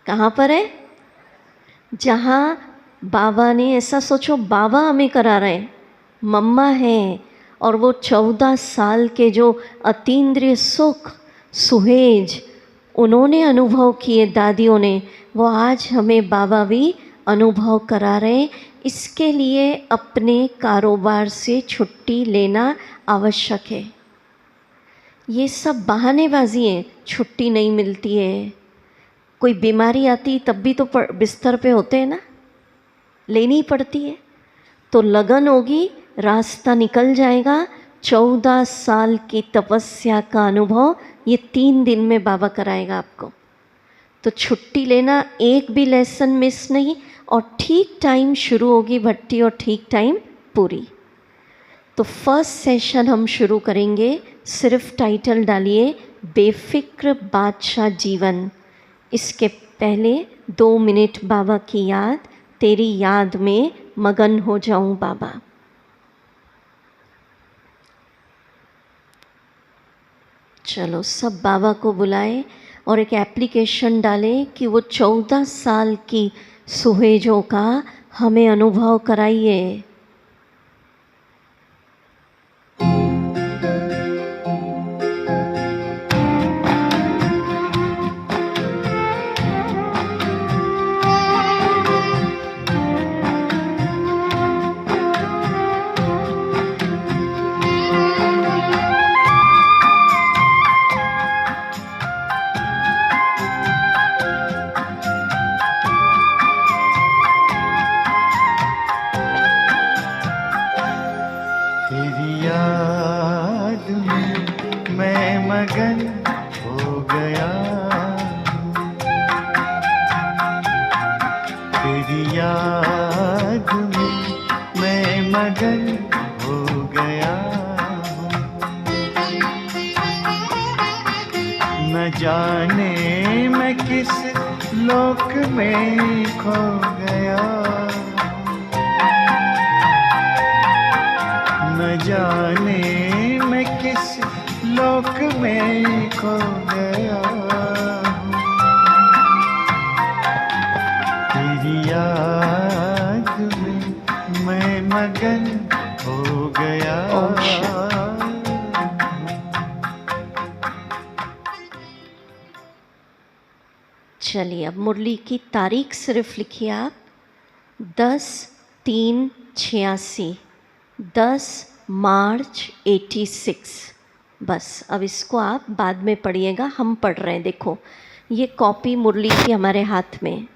कहाँ पर है? जहाँ बाबा ने, ऐसा सोचो बाबा हमें करा रहे हैं, मम्मा हैं, और वो 14 साल के जो अतीन्द्रिय सुख सुहेज उन्होंने अनुभव किए, दादियों ने, वो आज हमें बाबा भी अनुभव करा रहे हैं। इसके लिए अपने कारोबार से छुट्टी लेना आवश्यक है। ये सब बहानेबाजी है, छुट्टी नहीं मिलती है। कोई बीमारी आती तब भी तो बिस्तर पे होते हैं ना, लेनी पड़ती है। तो लगन होगी, रास्ता निकल जाएगा। 14 साल की तपस्या का अनुभव ये 3 दिन में बाबा कराएगा आपको। तो छुट्टी लेना, एक भी लेसन मिस नहीं। और ठीक टाइम शुरू होगी भट्टी और ठीक टाइम पूरी। तो फर्स्ट सेशन हम शुरू करेंगे। सिर्फ टाइटल डालिए बेफिक्र बादशाह जीवन। इसके पहले 2 मिनट बाबा की याद, तेरी याद में मगन हो जाऊं बाबा। चलो सब बाबा को बुलाए और एक एप्लीकेशन डालें कि वो 14 साल की सुहेजों का हमें अनुभव कराइए। तेरी याद में मैं मगन हो गया हूँ। न जाने मैं किस लोक में खो गया, न जाने मैं किस लोक में खो गया हूँ। तेरी याद में मैं मगन हो गया। चलिए अब मुरली की तारीख सिर्फ लिखिए आप, 10/3/86, 10 मार्च 86। बस अब इसको आप बाद में पढ़िएगा, हम पढ़ रहे हैं। देखो ये कॉपी मुरली की हमारे हाथ में,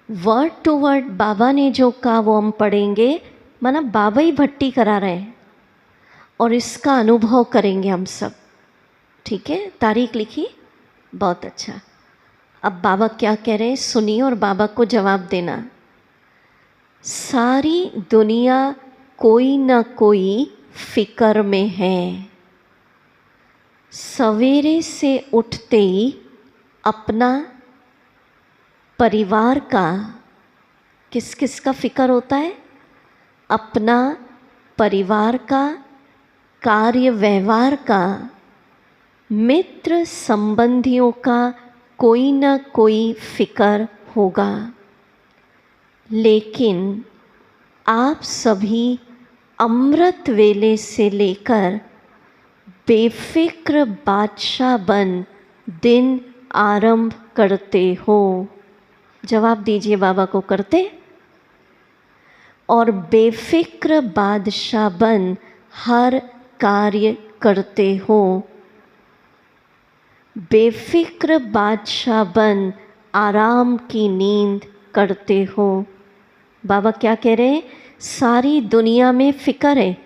वर्ड टू वर्ड बाबा ने जो कहा वो हम पढ़ेंगे, माना बाबा ही भट्टी करा रहे हैं और इसका अनुभव करेंगे हम सब। ठीक है, तारीख लिखी, बहुत अच्छा। अब बाबा क्या कह रहे हैं सुनिए और बाबा को जवाब देना। सारी दुनिया कोई ना कोई फिक्र में है। सवेरे से उठते ही अपना परिवार का, किस किस का फिक्र होता है? अपना परिवार का, कार्य व्यवहार का, मित्र संबंधियों का कोई ना कोई फिक्र होगा। लेकिन आप सभी अमृत वेले से लेकर बेफिक्र बादशाह बन दिन आरंभ करते हो। जवाब दीजिए बाबा को, करते? और बेफिक्र बादशाह बन हर कार्य करते हो। बेफिक्र बादशाह बन आराम की नींद करते हो। बाबा क्या कह रहे हैं? सारी दुनिया में फ़िक्र है,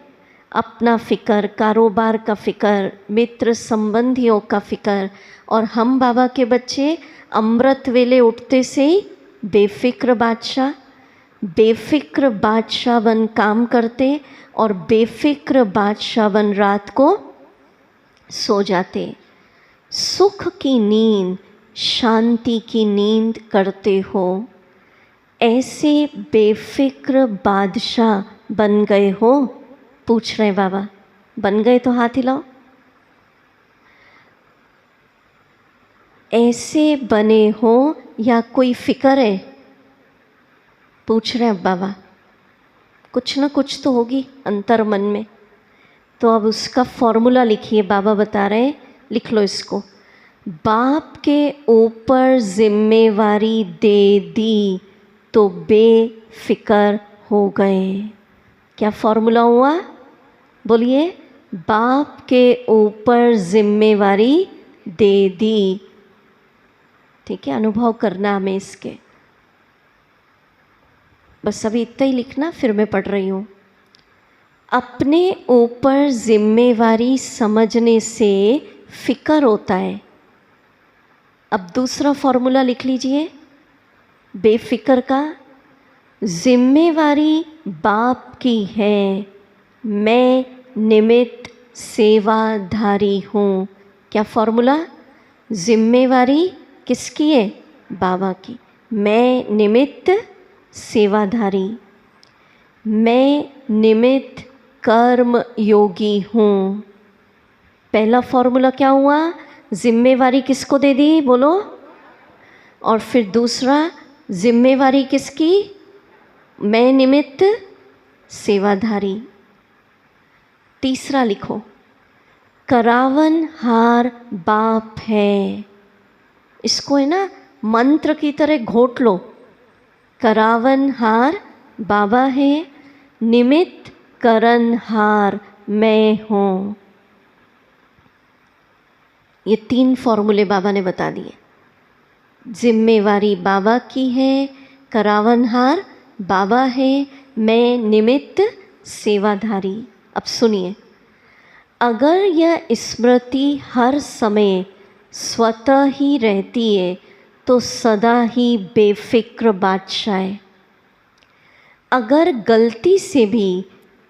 अपना फ़िक्र, कारोबार का फ़िक्र, मित्र संबंधियों का फ़िक्र, और हम बाबा के बच्चे अमृत वेले उठते से ही बेफिक्र बादशाह बन काम करते और बेफिक्र बादशाह बन रात को सो जाते। सुख की नींद, शांति की नींद करते हो। ऐसे बेफिक्र बादशाह बन गए हो? पूछ रहे बाबा, बन गए तो हाथ हिलाओ। ऐसे बने हो या कोई फिक्र है? पूछ रहे हैं बाबा। कुछ ना कुछ तो होगी अंतर मन में। तो अब उसका फॉर्मूला लिखिए, बाबा बता रहे हैं, लिख लो इसको। बाप के ऊपर जिम्मेवारी दे दी तो बेफिक्र हो गए। क्या फॉर्मूला हुआ? बोलिए, बाप के ऊपर जिम्मेवारी दे दी। ठीक है, अनुभव करना हमें इसके। बस अभी इतना ही लिखना, फिर मैं पढ़ रही हूँ। अपने ऊपर जिम्मेवारी समझने से फिक्र होता है। अब दूसरा फॉर्मूला लिख लीजिए बेफिक्र का। जिम्मेवारी बाप की है, मैं निमित्त सेवाधारी हूँ। क्या फॉर्मूला? जिम्मेवारी किसकी है? बाबा की। मैं निमित्त सेवाधारी, मैं निमित्त कर्म योगी हूँ। पहला फॉर्मूला क्या हुआ? जिम्मेवारी किसको दे दी? बोलो। और फिर दूसरा, जिम्मेवारी किसकी? मैं निमित्त सेवाधारी। तीसरा लिखो, करावन हार बाप है। इसको है ना मंत्र की तरह घोट लो। करावन हार बाबा है, निमित्त करनहार मैं हूँ। ये 3 फॉर्मूले बाबा ने बता दिए। जिम्मेवारी बाबा की है, करावनहार बाबा है, मैं निमित्त सेवाधारी। अब सुनिए, अगर यह स्मृति हर समय स्वतः ही रहती है तो सदा ही बेफिक्र बादशाह है। अगर गलती से भी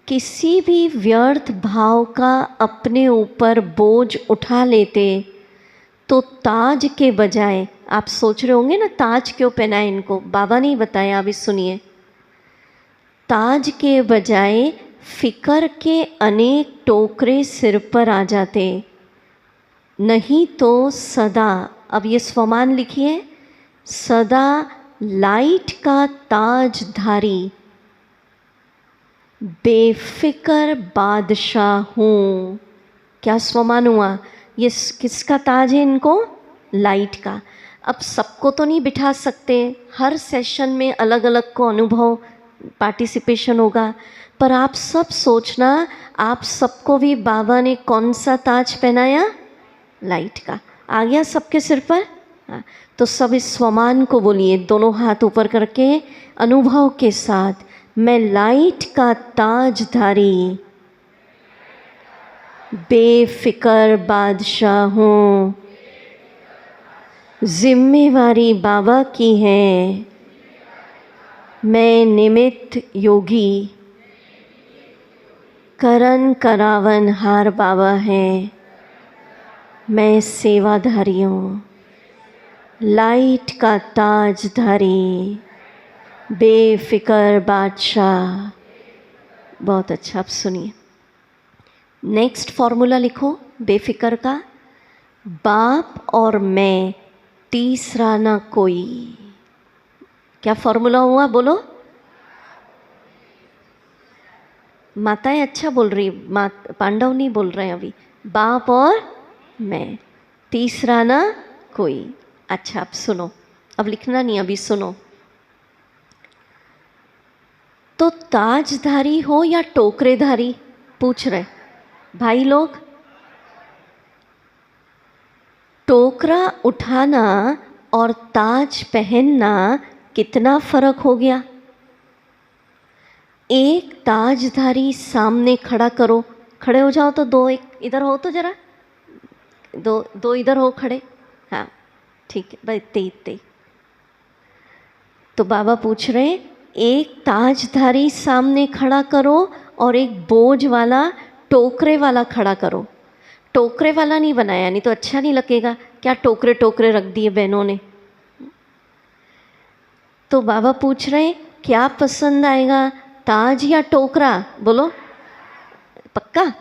किसी भी व्यर्थ भाव का अपने ऊपर बोझ उठा लेते तो ताज के बजाय, आप सोच रहे होंगे ना ताज क्यों पहनाए इनको, बाबा ने ही बताया, अभी सुनिए। ताज के बजाय फिकर के अनेक टोकरे सिर पर आ जाते, नहीं तो सदा, अब ये स्वमान लिखिए, सदा लाइट का ताजधारी बेफिक्र बादशाह हूँ। क्या स्वमान हुआ? ये किसका ताज है इनको? लाइट का। अब सबको तो नहीं बिठा सकते, हर सेशन में अलग अलग को अनुभव पार्टिसिपेशन होगा, पर आप सब सोचना, आप सबको भी बाबा ने कौन सा ताज पहनाया? लाइट का। आ गया सबके सिर पर? हाँ, तो सब इस स्वमान को बोलिए, दोनों हाथ ऊपर करके अनुभव के साथ, मैं लाइट का ताजधारी बेफिक्र बादशाह हूँ, जिम्मेवारी बाबा की है, मैं निमित्त योगी, करन करावन हार बाबा है, मैं सेवाधारी हूँ, लाइट का ताजधारी बेफिक्र बादशाह। बहुत अच्छा, आप सुनिए। नेक्स्ट फॉर्मूला लिखो बेफिक्र का, बाप और मैं, तीसरा ना कोई। क्या फॉर्मूला हुआ बोलो? माताएं अच्छा बोल रही, पांडव नहीं बोल रहे हैं अभी। बाप और मैं, तीसरा ना कोई। अच्छा अब सुनो, अब लिखना नहीं, अभी सुनो। तो ताजधारी हो या टोकरेधारी, पूछ रहे भाई लोग। टोकरा उठाना और ताज पहनना कितना फर्क हो गया? एक ताजधारी सामने खड़ा करो, खड़े हो जाओ तो दो, एक इधर हो तो जरा, दो इधर हो खड़े, हाँ ठीक है, बस इतने। तो बाबा पूछ रहे, एक ताजधारी सामने खड़ा करो और एक बोझ वाला टोकरे वाला खड़ा करो। टोकरे वाला नहीं बनाया, नहीं तो अच्छा नहीं लगेगा, क्या टोकरे टोकरे रख दिए बहनों ने। तो बाबा पूछ रहे क्या पसंद आएगा, ताज या टोकरा? बोलो पक्का।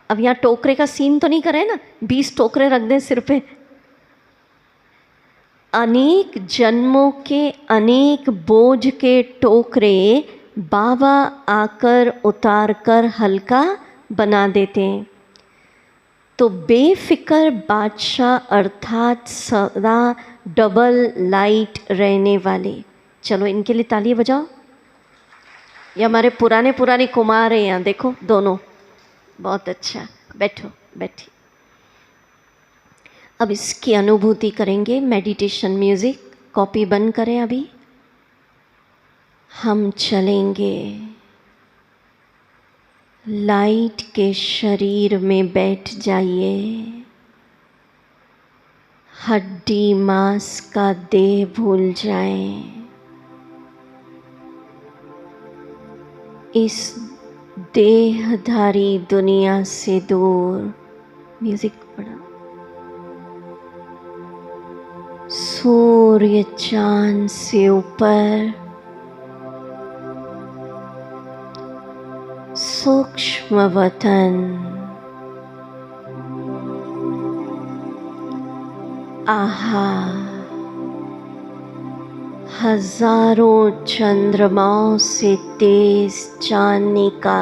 अब यहाँ टोकरे का सीन तो नहीं करे ना, 20 टोकरे रख दें सिर पे। अनेक जन्मों के अनेक बोझ के टोकरे बाबा आकर उतार कर हल्का बना देते हैं। तो बेफिक्र बादशाह अर्थात सदा डबल लाइट रहने वाले। चलो इनके लिए ताली बजाओ। ये हमारे पुराने कुमार हैं यहाँ, देखो दोनों, बहुत अच्छा। बैठो, बैठी। अब इसकी अनुभूति करेंगे, मेडिटेशन म्यूजिक। कॉपी बंद करें अभी। हम चलेंगे लाइट के शरीर में, बैठ जाइए। हड्डी मांस का देह भूल जाएं। इस देहधारी दुनिया से दूर। म्यूजिक पड़ा। सूर्य चांद से ऊपर, सूक्ष्म वतन, आहा, हजारों चंद्रमाओं से तेज चांदनी का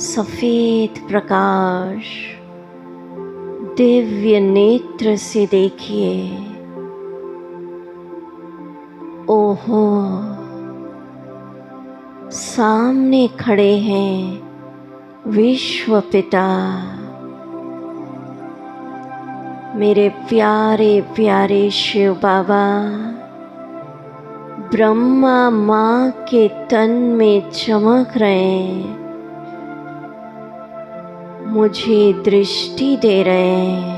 सफेद प्रकाश, दिव्य नेत्र से देखिए। ओहो, सामने खड़े हैं विश्व पिता, मेरे प्यारे प्यारे शिव बाबा। ब्रह्मा माँ के तन में चमक रहे हैं, मुझे दृष्टि दे रहे हैं,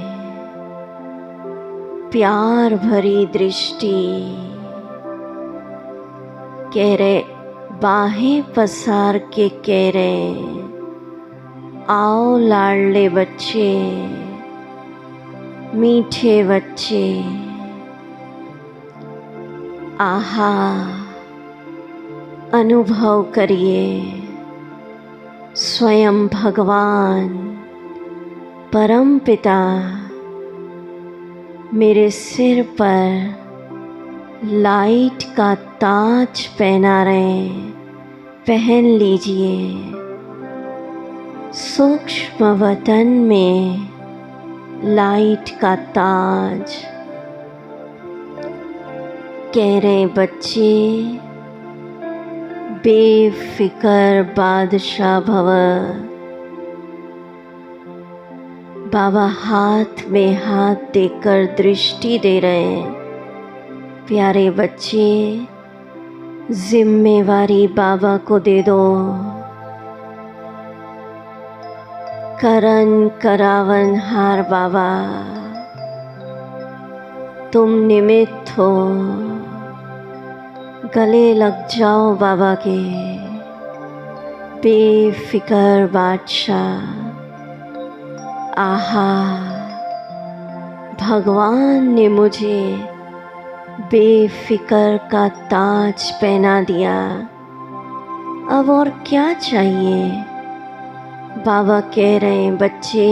प्यार भरी दृष्टि। कह रहे बाहें पसार के कह रहे, आओ लाडले बच्चे, मीठे बच्चे। आहा, अनुभव करिए स्वयं भगवान परम पिता मेरे सिर पर लाइट का ताज पहना रहे। पहन लीजिए। सूक्ष्म वतन में लाइट का ताज। कह रहे बच्चे, बेफिकर बादशाह भव। बाबा हाथ में हाथ देकर दृष्टि दे रहे हैं। प्यारे बच्चे, जिम्मेवारी बाबा को दे दो। करन करावन हार बाबा, तुम निमित्त हो। गले लग जाओ बाबा के। बेफिकर बादशाह। आहा, भगवान ने मुझे बेफिकर का ताज पहना दिया। अब और क्या चाहिए? बाबा कह रहे हैं बच्चे,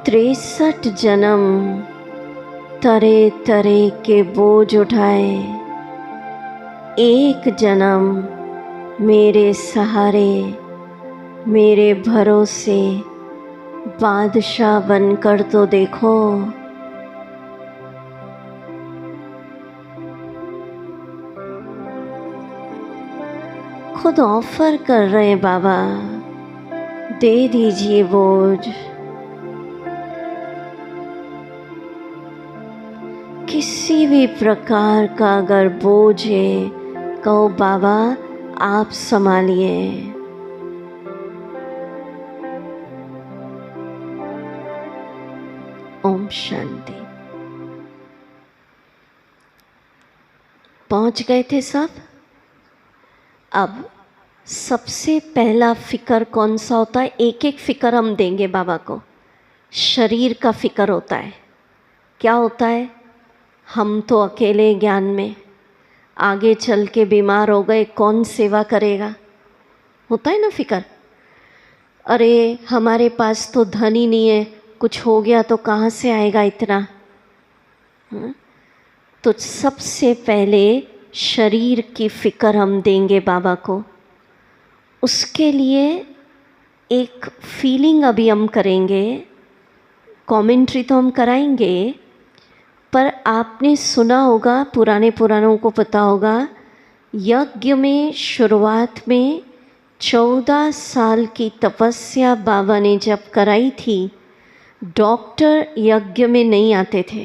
63 जन्म तरह तरह के बोझ उठाए, एक जन्म मेरे सहारे मेरे भरोसे बादशाह बनकर तो देखो। खुद ऑफर कर रहे हैं बाबा, दे दीजिए बोझ। किसी भी प्रकार का अगर बोझ है, कहो बाबा आप संभालिए। ओम शांति। पहुंच गए थे सब। अब सबसे पहला फिक्र कौन सा होता है? एक एक फिक्र हम देंगे बाबा को। शरीर का फिक्र होता है। क्या होता है? हम तो अकेले ज्ञान में, आगे चल के बीमार हो गए, कौन सेवा करेगा? होता है ना फिक्र। अरे हमारे पास तो धन ही नहीं है, कुछ हो गया तो कहाँ से आएगा इतना? तो सबसे पहले शरीर की फिक्र हम देंगे बाबा को। उसके लिए एक फीलिंग अभी हम करेंगे। कमेंट्री तो हम कराएंगे, पर आपने सुना होगा, पुरानों को पता होगा, यज्ञ में शुरुआत में 14 साल की तपस्या बाबा ने जब कराई थी, डॉक्टर यज्ञ में नहीं आते थे।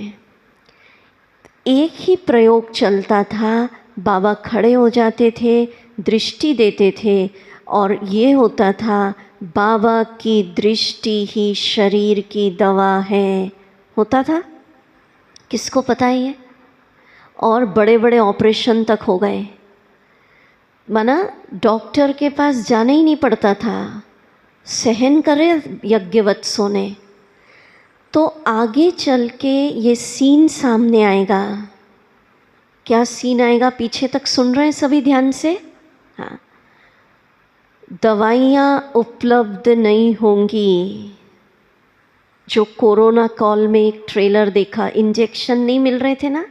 एक ही प्रयोग चलता था। बाबा खड़े हो जाते थे, दृष्टि देते थे, और ये होता था, बाबा की दृष्टि ही शरीर की दवा है। होता था। किसको पता है ये? और बड़े बड़े ऑपरेशन तक हो गए। माना डॉक्टर के पास जाना ही नहीं पड़ता था, सहन करे यज्ञवत्सों ने। तो आगे चल के ये सीन सामने आएगा। क्या सीन आएगा? पीछे तक सुन रहे हैं सभी ध्यान से? हाँ। दवाइयाँ उपलब्ध नहीं होंगी। जो कोरोना कॉल में एक ट्रेलर देखा, इंजेक्शन नहीं मिल रहे थे ना,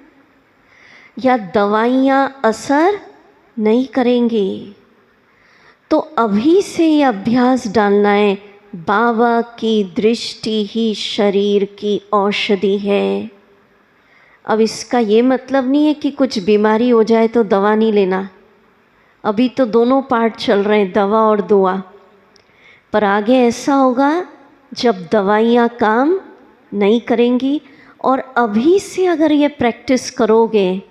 या दवाइयाँ असर नहीं करेंगी। तो अभी से ये अभ्यास डालना है, बाबा की दृष्टि ही शरीर की औषधि है। अब इसका ये मतलब नहीं है कि कुछ बीमारी हो जाए तो दवा नहीं लेना। अभी तो दोनों पार्ट चल रहे हैं, दवा और दुआ। पर आगे ऐसा होगा जब दवाइयाँ काम नहीं करेंगी। और अभी से अगर ये प्रैक्टिस करोगे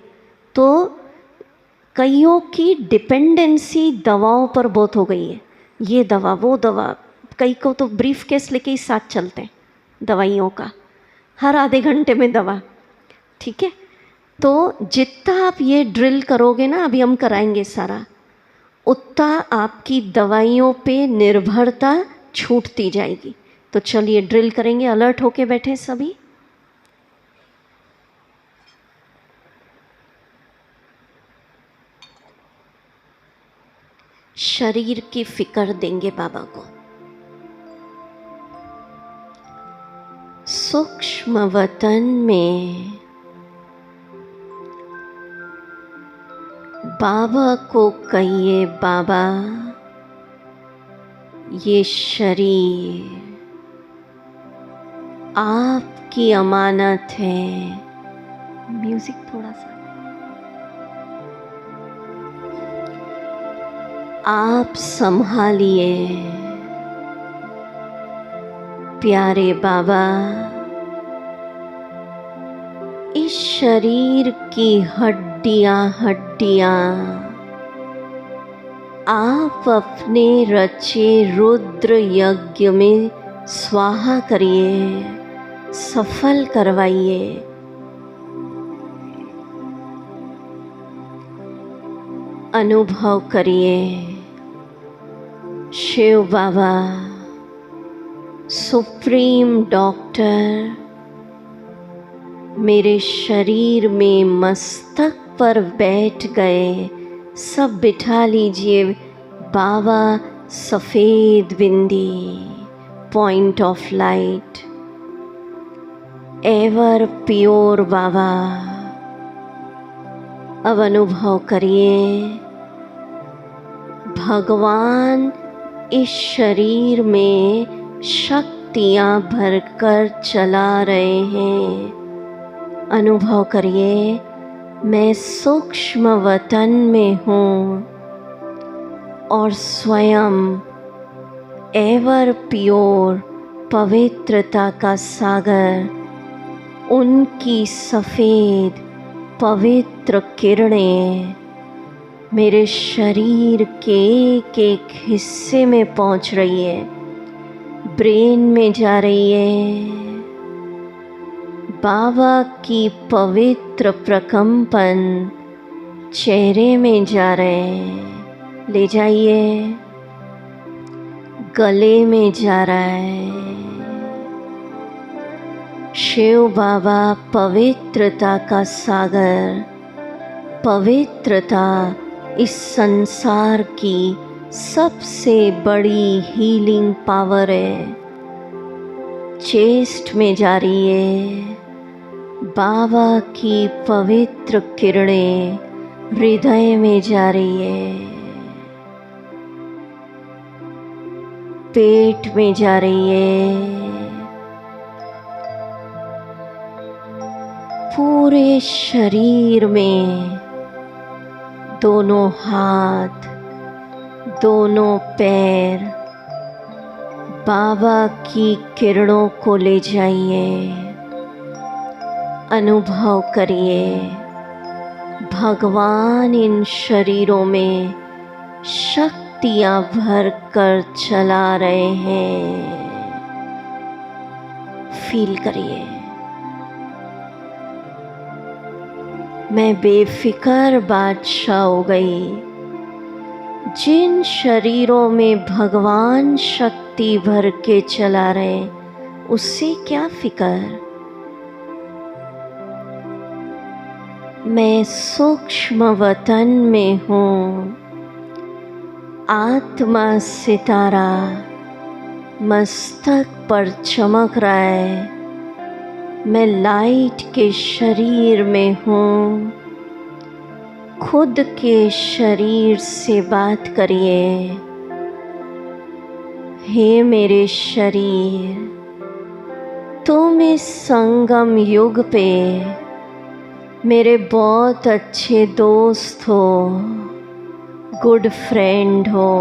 तो कईयों की डिपेंडेंसी दवाओं पर बहुत हो गई है। ये दवा, वो दवा। कई को तो ब्रीफ केस लेके ही साथ चलते हैं दवाइयों का, हर आधे घंटे में दवा। ठीक है, तो जितना आप ये ड्रिल करोगे ना, अभी हम कराएंगे सारा, उतना आपकी दवाइयों पे निर्भरता छूटती जाएगी। तो चलिए ड्रिल करेंगे। अलर्ट होके बैठे सभी। शरीर की फिक्र देंगे बाबा को। सूक्ष्म वतन में बाबा को कहिए, बाबा ये शरीर आपकी अमानत है। म्यूजिक थोड़ा सा। आप संभालिए प्यारे बाबा। इस शरीर की हड्डियां आप अपने रचे रुद्र यज्ञ में स्वाहा करिए, सफल करवाइए। अनुभव करिए शिव बाबा सुप्रीम डॉक्टर मेरे शरीर में मस्तक पर बैठ गए। सब बिठा लीजिए बाबा। सफ़ेद बिंदी, point of light, ever pure बाबा। अब अनुभव करिए भगवान इस शरीर में शक्तियाँ भरकर चला रहे हैं। अनुभव करिए मैं सूक्ष्म वतन में हूँ और स्वयं एवर प्योर पवित्रता का सागर, उनकी सफ़ेद पवित्र किरणें मेरे शरीर के एक एक हिस्से में पहुंच रही है, ब्रेन में जा रही है। बाबा की पवित्र प्रकंपन चेहरे में जा रहे हैं। ले जाइए, गले में जा रहा है। शिव बाबा पवित्रता का सागर, पवित्रता इस संसार की सबसे बड़ी हीलिंग पावर है। चेस्ट में जा रही है। बाबा की पवित्र किरणें हृदय में जा रही है, पेट में जा रही है, पूरे शरीर में, दोनों हाथ, दोनों पैर बाबा की किरणों को ले जाइए। अनुभव करिए भगवान इन शरीरों में शक्तियाँ भर कर चला रहे हैं। फील करिए मैं बेफिक्र बादशाह हो गई। जिन शरीरों में भगवान शक्ति भर के चला रहे, उससे क्या फिक्र। मैं सूक्ष्म वतन में हूँ। आत्मा सितारा मस्तक पर चमक रहा है। मैं लाइट के शरीर में हूँ। खुद के शरीर से बात करिए, हे मेरे शरीर, तुम इस संगम युग पे मेरे बहुत अच्छे दोस्त हो, गुड फ्रेंड हो।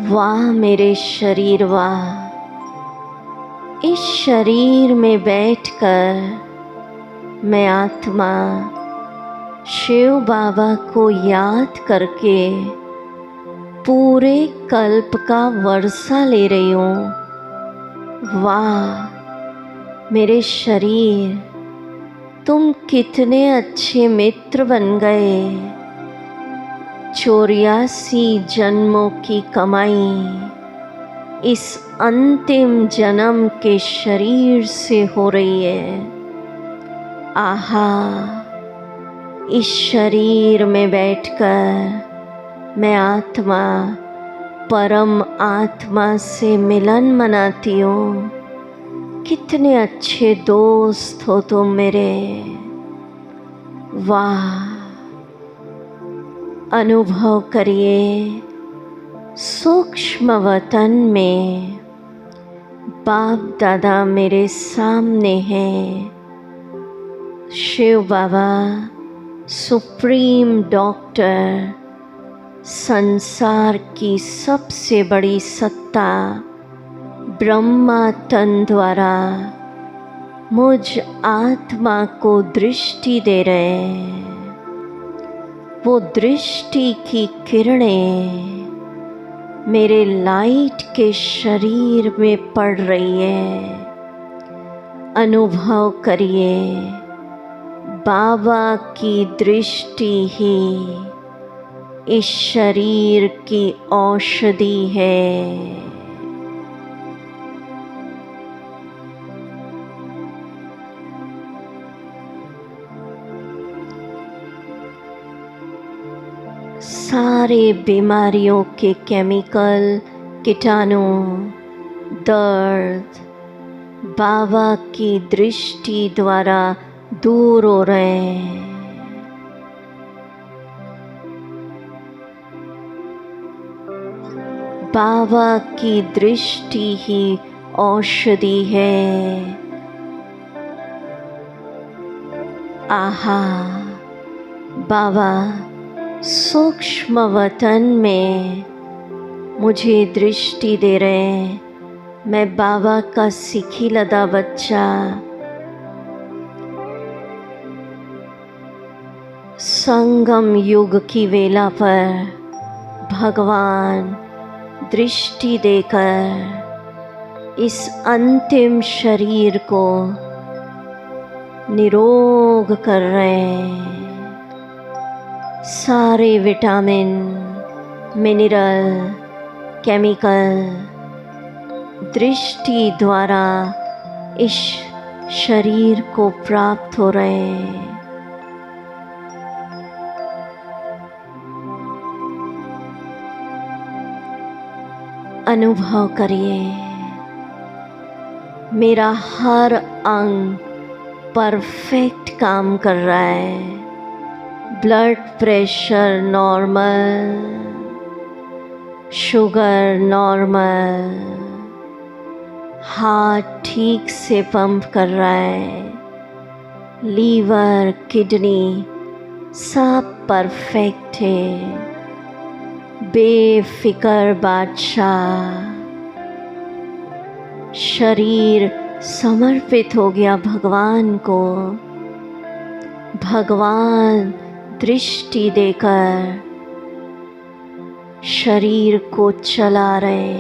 वाह मेरे शरीर वाह। इस शरीर में बैठकर मैं आत्मा शिव बाबा को याद करके पूरे कल्प का वर्षा ले रही हूँ। वाह मेरे शरीर, तुम कितने अच्छे मित्र बन गए। 84 जन्मों की कमाई इस अंतिम जन्म के शरीर से हो रही है। आहा, इस शरीर में बैठकर मैं आत्मा, परम आत्मा से मिलन मनाती हूँ। कितने अच्छे दोस्त हो तुम मेरे। वाह, अनुभव करिए सूक्ष्म वतन में बाप दादा मेरे सामने हैं। शिव बाबा सुप्रीम डॉक्टर, संसार की सबसे बड़ी सत्ता ब्रह्मा तन द्वारा मुझ आत्मा को दृष्टि दे रहे हैं। वो दृष्टि की किरणें मेरे लाइट के शरीर में पड़ रही है। अनुभव करिए, बाबा की दृष्टि ही इस शरीर की औषधि है। सारे बीमारियों के केमिकल, कीटाणु, दर्द बाबा की दृष्टि द्वारा दूर हो रहे हैं। बाबा की दृष्टि ही औषधि है। आहा, बाबा सूक्ष्म वतन में मुझे दृष्टि दे रहे हैं। मैं बाबा का सिखी लदा बच्चा, संगम युग की वेला पर भगवान दृष्टि देकर इस अंतिम शरीर को निरोग कर रहे हैं। सारे विटामिन, मिनरल, केमिकल दृष्टि द्वारा इस शरीर को प्राप्त हो रहे हैं। अनुभव करिए, मेरा हर अंग परफेक्ट काम कर रहा है। Blood pressure normal, sugar normal, heart ठीक से पंप कर रहा है, लीवर, किडनी सब परफेक्ट है। बेफिक्र बादशाह, शरीर समर्पित हो गया भगवान को। भगवान दृष्टि देकर शरीर को चला रहे।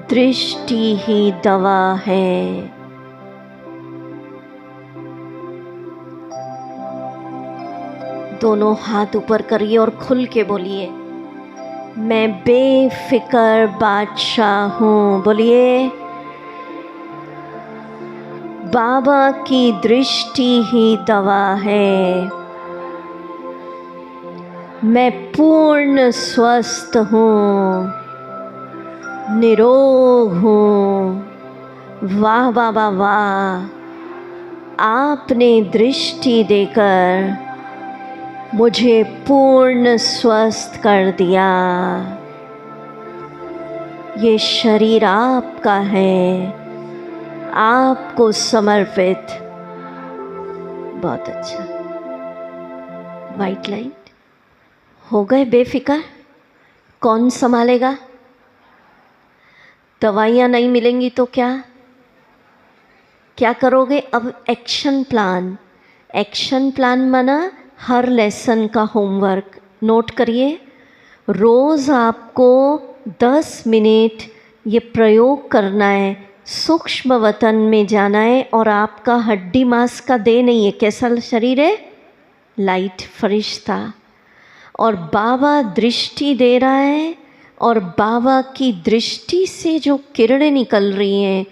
दृष्टि ही दवा है। दोनों हाथ ऊपर करिए और खुल के बोलिए, मैं बेफिक्र बादशाह हूँ। बोलिए, बाबा की दृष्टि ही दवा है। मैं पूर्ण स्वस्थ हूँ, निरोग हूँ। वाह वाह वाह वाह, आपने दृष्टि देकर मुझे पूर्ण स्वस्थ कर दिया। ये शरीर आपका है, आपको समर्पित। बहुत अच्छा। वाइट लाइट हो गए बेफिक्र। कौन संभालेगा? दवाइयाँ नहीं मिलेंगी तो क्या करोगे? अब एक्शन प्लान। एक्शन प्लान माना हर लेसन का होमवर्क नोट करिए। रोज़ आपको 10 मिनट ये प्रयोग करना है। सूक्ष्म वतन में जाना है और आपका हड्डी मांस का देह नहीं है। कैसा शरीर है? लाइट फरिश्ता। और बाबा दृष्टि दे रहा है, और बाबा की दृष्टि से जो किरणें निकल रही हैं,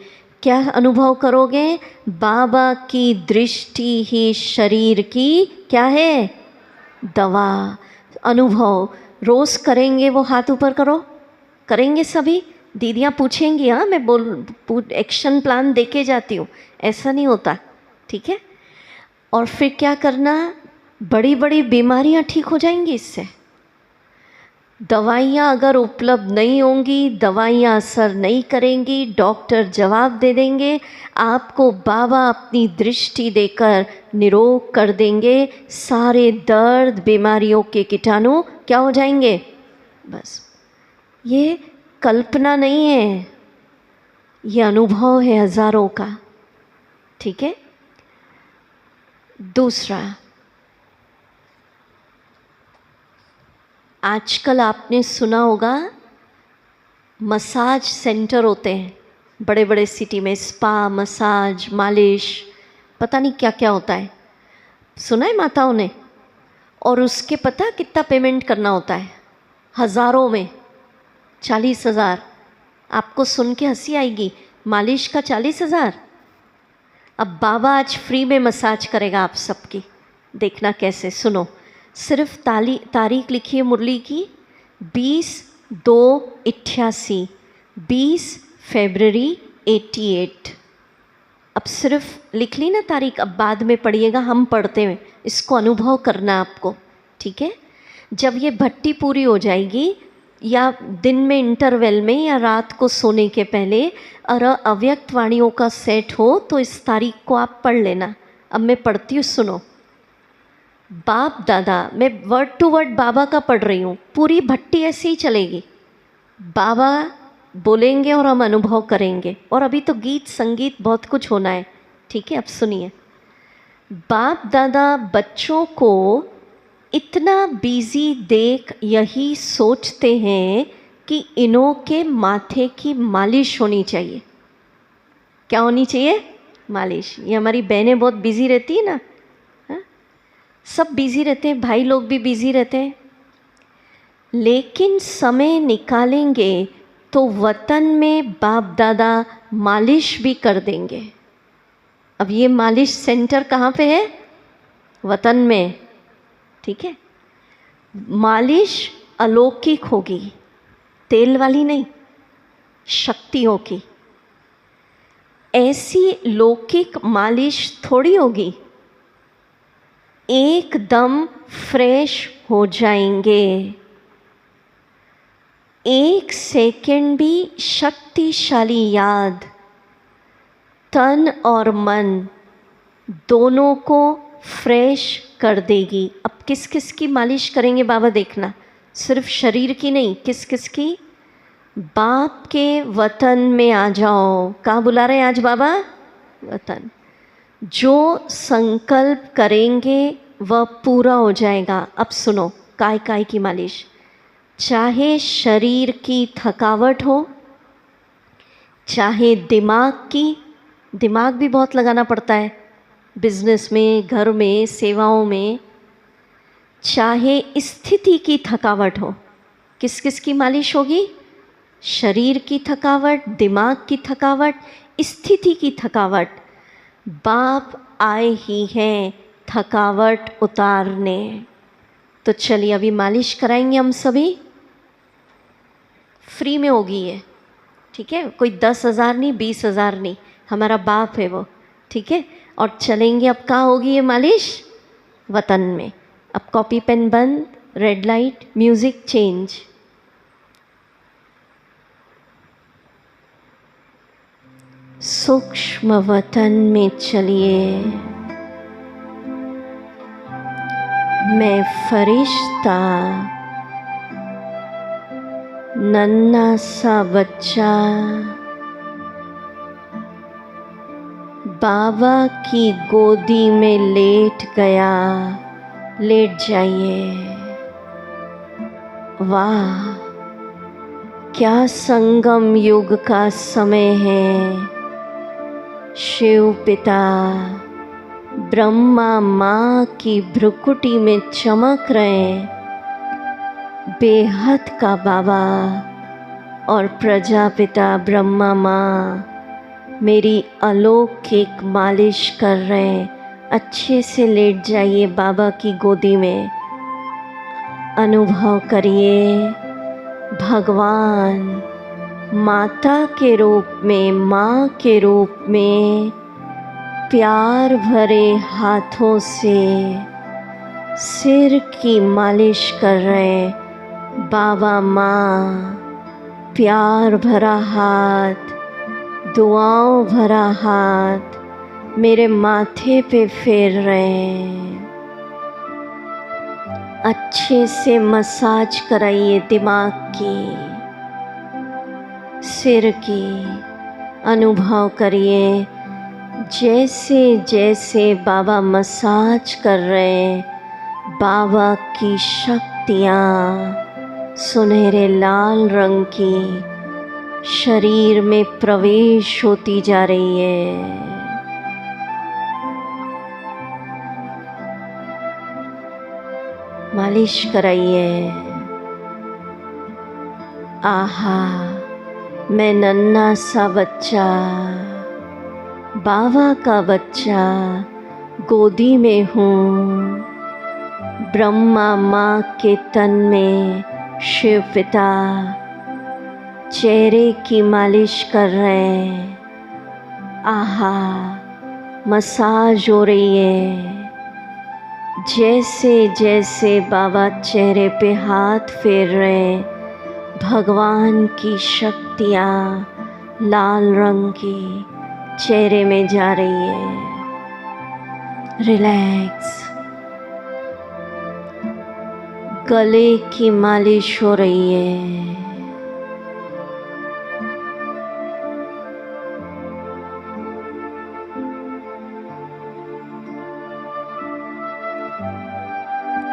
क्या अनुभव करोगे? बाबा की दृष्टि ही शरीर की क्या है? दवा। अनुभव रोज़ करेंगे वो? हाथ ऊपर करो। करेंगे सभी? दीदियाँ पूछेंगी, हाँ मैं एक्शन प्लान दे के जाती हूँ, ऐसा नहीं होता, ठीक है? और फिर क्या करना? बड़ी बड़ी बीमारियाँ ठीक हो जाएंगी इससे। दवाइयाँ अगर उपलब्ध नहीं होंगी, दवाइयाँ असर नहीं करेंगी, डॉक्टर जवाब दे देंगे, आपको बाबा अपनी दृष्टि देकर निरोग कर देंगे। सारे दर्द बीमारियों के कीटाणु क्या हो जाएंगे? बस ये कल्पना नहीं है, ये अनुभव है हजारों का, ठीक है? दूसरा, आजकल आपने सुना होगा मसाज सेंटर होते हैं बड़े बड़े सिटी में, स्पा, मसाज, मालिश, पता नहीं क्या क्या होता है, सुना है माताओं ने? और उसके पता कितना पेमेंट करना होता है? हज़ारों में, 40,000। आपको सुन के हंसी आएगी, मालिश का 40,000। अब बाबा आज फ्री में मसाज करेगा आप सबकी, देखना कैसे। सुनो, सिर्फ तारीख लिखिए मुरली की 20/2/88, 20 फरवरी 88। अब सिर्फ लिख ली ना तारीख, अब बाद में पढ़िएगा, हम पढ़ते हैं, इसको अनुभव करना आपको, ठीक है? जब ये भट्टी पूरी हो जाएगी, या दिन में इंटरवल में, या रात को सोने के पहले, और अव्यक्त वाणियों का सेट हो तो इस तारीख को आप पढ़ लेना। अब मैं पढ़ती हूँ, सुनो। बाप दादा, मैं वर्ड टू वर्ड बाबा का पढ़ रही हूँ, पूरी भट्टी ऐसे ही चलेगी, बाबा बोलेंगे और हम अनुभव करेंगे। और अभी तो गीत संगीत बहुत कुछ होना है, ठीक है? अब सुनिए। बाप दादा बच्चों को इतना बिजी देख यही सोचते हैं कि इन्हों के माथे की मालिश होनी चाहिए। क्या होनी चाहिए? मालिश। ये हमारी बहनें बहुत बिजी रहती है ना, सब बिजी रहते हैं, भाई लोग भी बिजी रहते हैं, लेकिन समय निकालेंगे तो वतन में बाप दादा मालिश भी कर देंगे। अब ये मालिश सेंटर कहाँ पे है? वतन में, ठीक है? मालिश अलौकिक होगी, तेल वाली नहीं, शक्तियों की। ऐसी लौकिक मालिश थोड़ी होगी, एकदम फ्रेश हो जाएंगे। एक सेकंड भी शक्तिशाली याद तन और मन दोनों को फ्रेश कर देगी। अब किस किस की मालिश करेंगे बाबा? देखना, सिर्फ शरीर की नहीं, किस किस की? बाप के वतन में आ जाओ। कहाँ बुला रहे हैं आज बाबा? वतन। जो संकल्प करेंगे वह पूरा हो जाएगा। अब सुनो, काय काय की मालिश। चाहे शरीर की थकावट हो, चाहे दिमाग की, दिमाग भी बहुत लगाना पड़ता है बिजनेस में, घर में, सेवाओं में। चाहे स्थिति की थकावट हो, किस किस की मालिश होगी? शरीर की थकावट, दिमाग की थकावट, स्थिति की थकावट। बाप आए ही हैं थकावट उतारने। तो चलिए अभी मालिश कराएंगे हम सभी, फ्री में होगी ये, ठीक है? कोई 10,000 नहीं, 20,000 नहीं, हमारा बाप है वो, ठीक है? और चलेंगे। अब कहाँ होगी ये मालिश? वतन में। अब कॉपी पेन बंद, रेड लाइट, म्यूज़िक चेंज। सूक्ष्म वतन में चलिए। मैं फरिश्ता, नन्हा सा बच्चा, बाबा की गोदी में लेट गया। लेट जाइए। वाह, क्या संगम युग का समय है। शिव पिता ब्रह्मा माँ की भ्रुकुटी में चमक रहे हैं। बेहद का बाबा और प्रजापिता ब्रह्मा माँ मेरी अलौकिक मालिश कर रहे हैं। अच्छे से लेट जाइए बाबा की गोदी में। अनुभव करिए भगवान माता के रूप में, माँ के रूप में प्यार भरे हाथों से सिर की मालिश कर रहे। बाबा माँ प्यार भरा हाथ, दुआओं भरा हाथ मेरे माथे पे फेर रहे हैं। अच्छे से मसाज कराइए दिमाग की, सिर की। अनुभव करिए जैसे जैसे बाबा मसाज कर रहे हैं, बाबा की शक्तियाँ सुनहरे लाल रंग की शरीर में प्रवेश होती जा रही है। मालिश कराइए। आहा, मैं नन्हा सा बच्चा, बाबा का बच्चा गोदी में हूँ। ब्रह्मा माँ के तन में शिव पिता चेहरे की मालिश कर रहे हैं। आहा, मसाज हो रही है। जैसे जैसे बाबा चेहरे पे हाथ फेर रहे हैं, भगवान की शक्तियाँ लाल रंग की चेहरे में जा रही है। रिलैक्स। गले की मालिश हो रही है।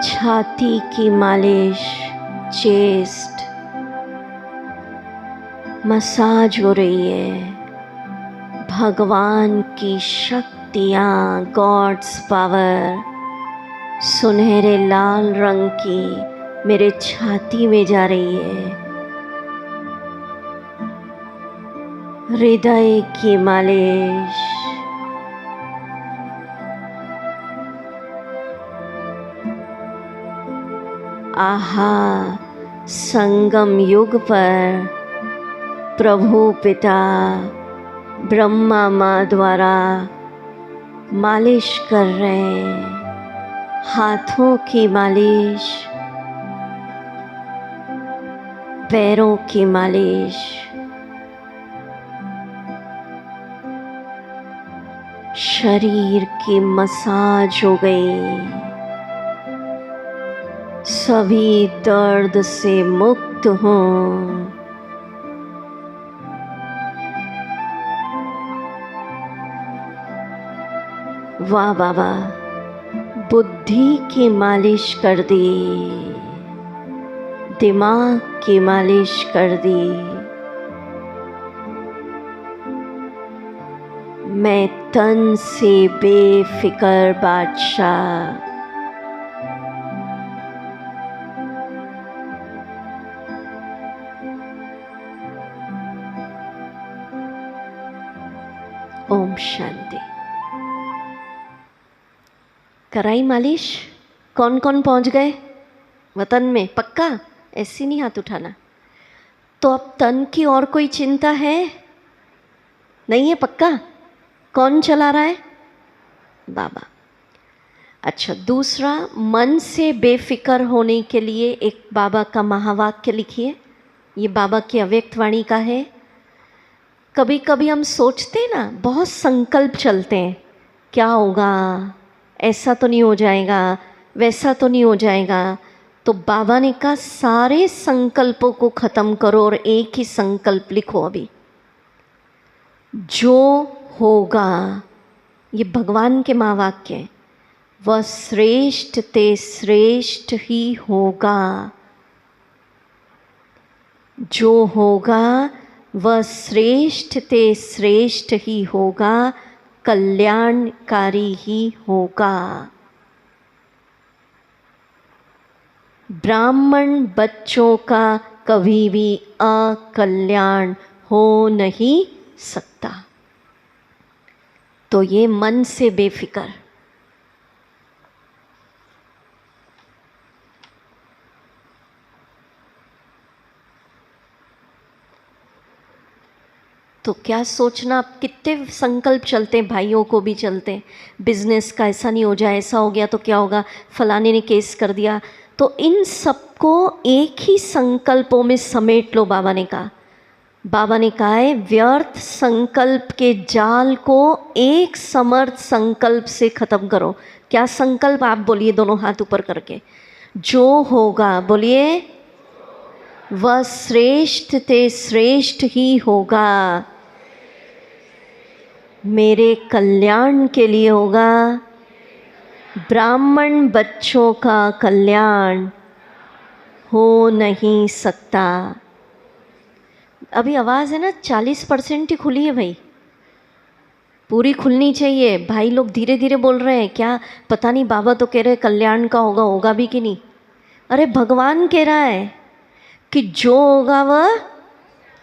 छाती की मालिश, चेस्ट मसाज हो रही है। भगवान की शक्तियाँ, गॉड्स पावर सुनहरे लाल रंग की मेरे छाती में जा रही है। हृदय की मालिश, आहा, संगम युग पर प्रभु पिता ब्रह्मा माँ द्वारा मालिश कर रहे हैं। हाथों की मालिश, पैरों की मालिश, शरीर की मसाज हो गई। सभी दर्द से मुक्त हों। वाह बाबा, बुद्धि की मालिश कर दी, दिमाग की मालिश कर दी। मैं तन से बेफिक्र बादशाह। ओम शांति। कराई मालिश? कौन कौन पहुंच गए वतन में? पक्का? ऐसी नहीं हाथ उठाना। तो अब तन की और कोई चिंता है? नहीं है? पक्का? कौन चला रहा है? बाबा। अच्छा, दूसरा, मन से बेफिक्र होने के लिए एक बाबा का महावाक्य लिखिए। ये बाबा की अव्यक्त वाणी का है। कभी कभी हम सोचते हैं ना, बहुत संकल्प चलते हैं, क्या होगा, ऐसा तो नहीं हो जाएगा, वैसा तो नहीं हो जाएगा। तो बाबा ने कहा सारे संकल्पों को ख़त्म करो और एक ही संकल्प लिखो अभी, जो होगा। ये भगवान के महावाक्य हैं। वह श्रेष्ठ ते श्रेष्ठ ही होगा। जो होगा वह श्रेष्ठ ते श्रेष्ठ ही होगा, कल्याणकारी ही होगा। ब्राह्मण बच्चों का कभी भी अकल्याण हो नहीं सकता। तो ये मन से बेफिक्र। तो क्या सोचना, आप कितने संकल्प चलते हैं, भाइयों को भी चलते हैं, बिजनेस का ऐसा नहीं हो जाए, ऐसा हो गया तो क्या होगा, फलाने ने केस कर दिया। तो इन सबको एक ही संकल्पों में समेट लो। बाबा ने कहा है व्यर्थ संकल्प के जाल को एक समर्थ संकल्प से खत्म करो। क्या संकल्प? आप बोलिए दोनों हाथ ऊपर करके। जो होगा, बोलिए, वह श्रेष्ठ ते श्रेष्ठ ही होगा, मेरे कल्याण के लिए होगा। ब्राह्मण बच्चों का कल्याण हो नहीं सकता। अभी आवाज़ है ना 40% ही खुली है भाई, पूरी खुलनी चाहिए। भाई लोग धीरे धीरे बोल रहे हैं, क्या पता नहीं, बाबा तो कह रहे कल्याण का होगा, होगा भी कि नहीं। अरे भगवान कह रहा है कि जो होगा वह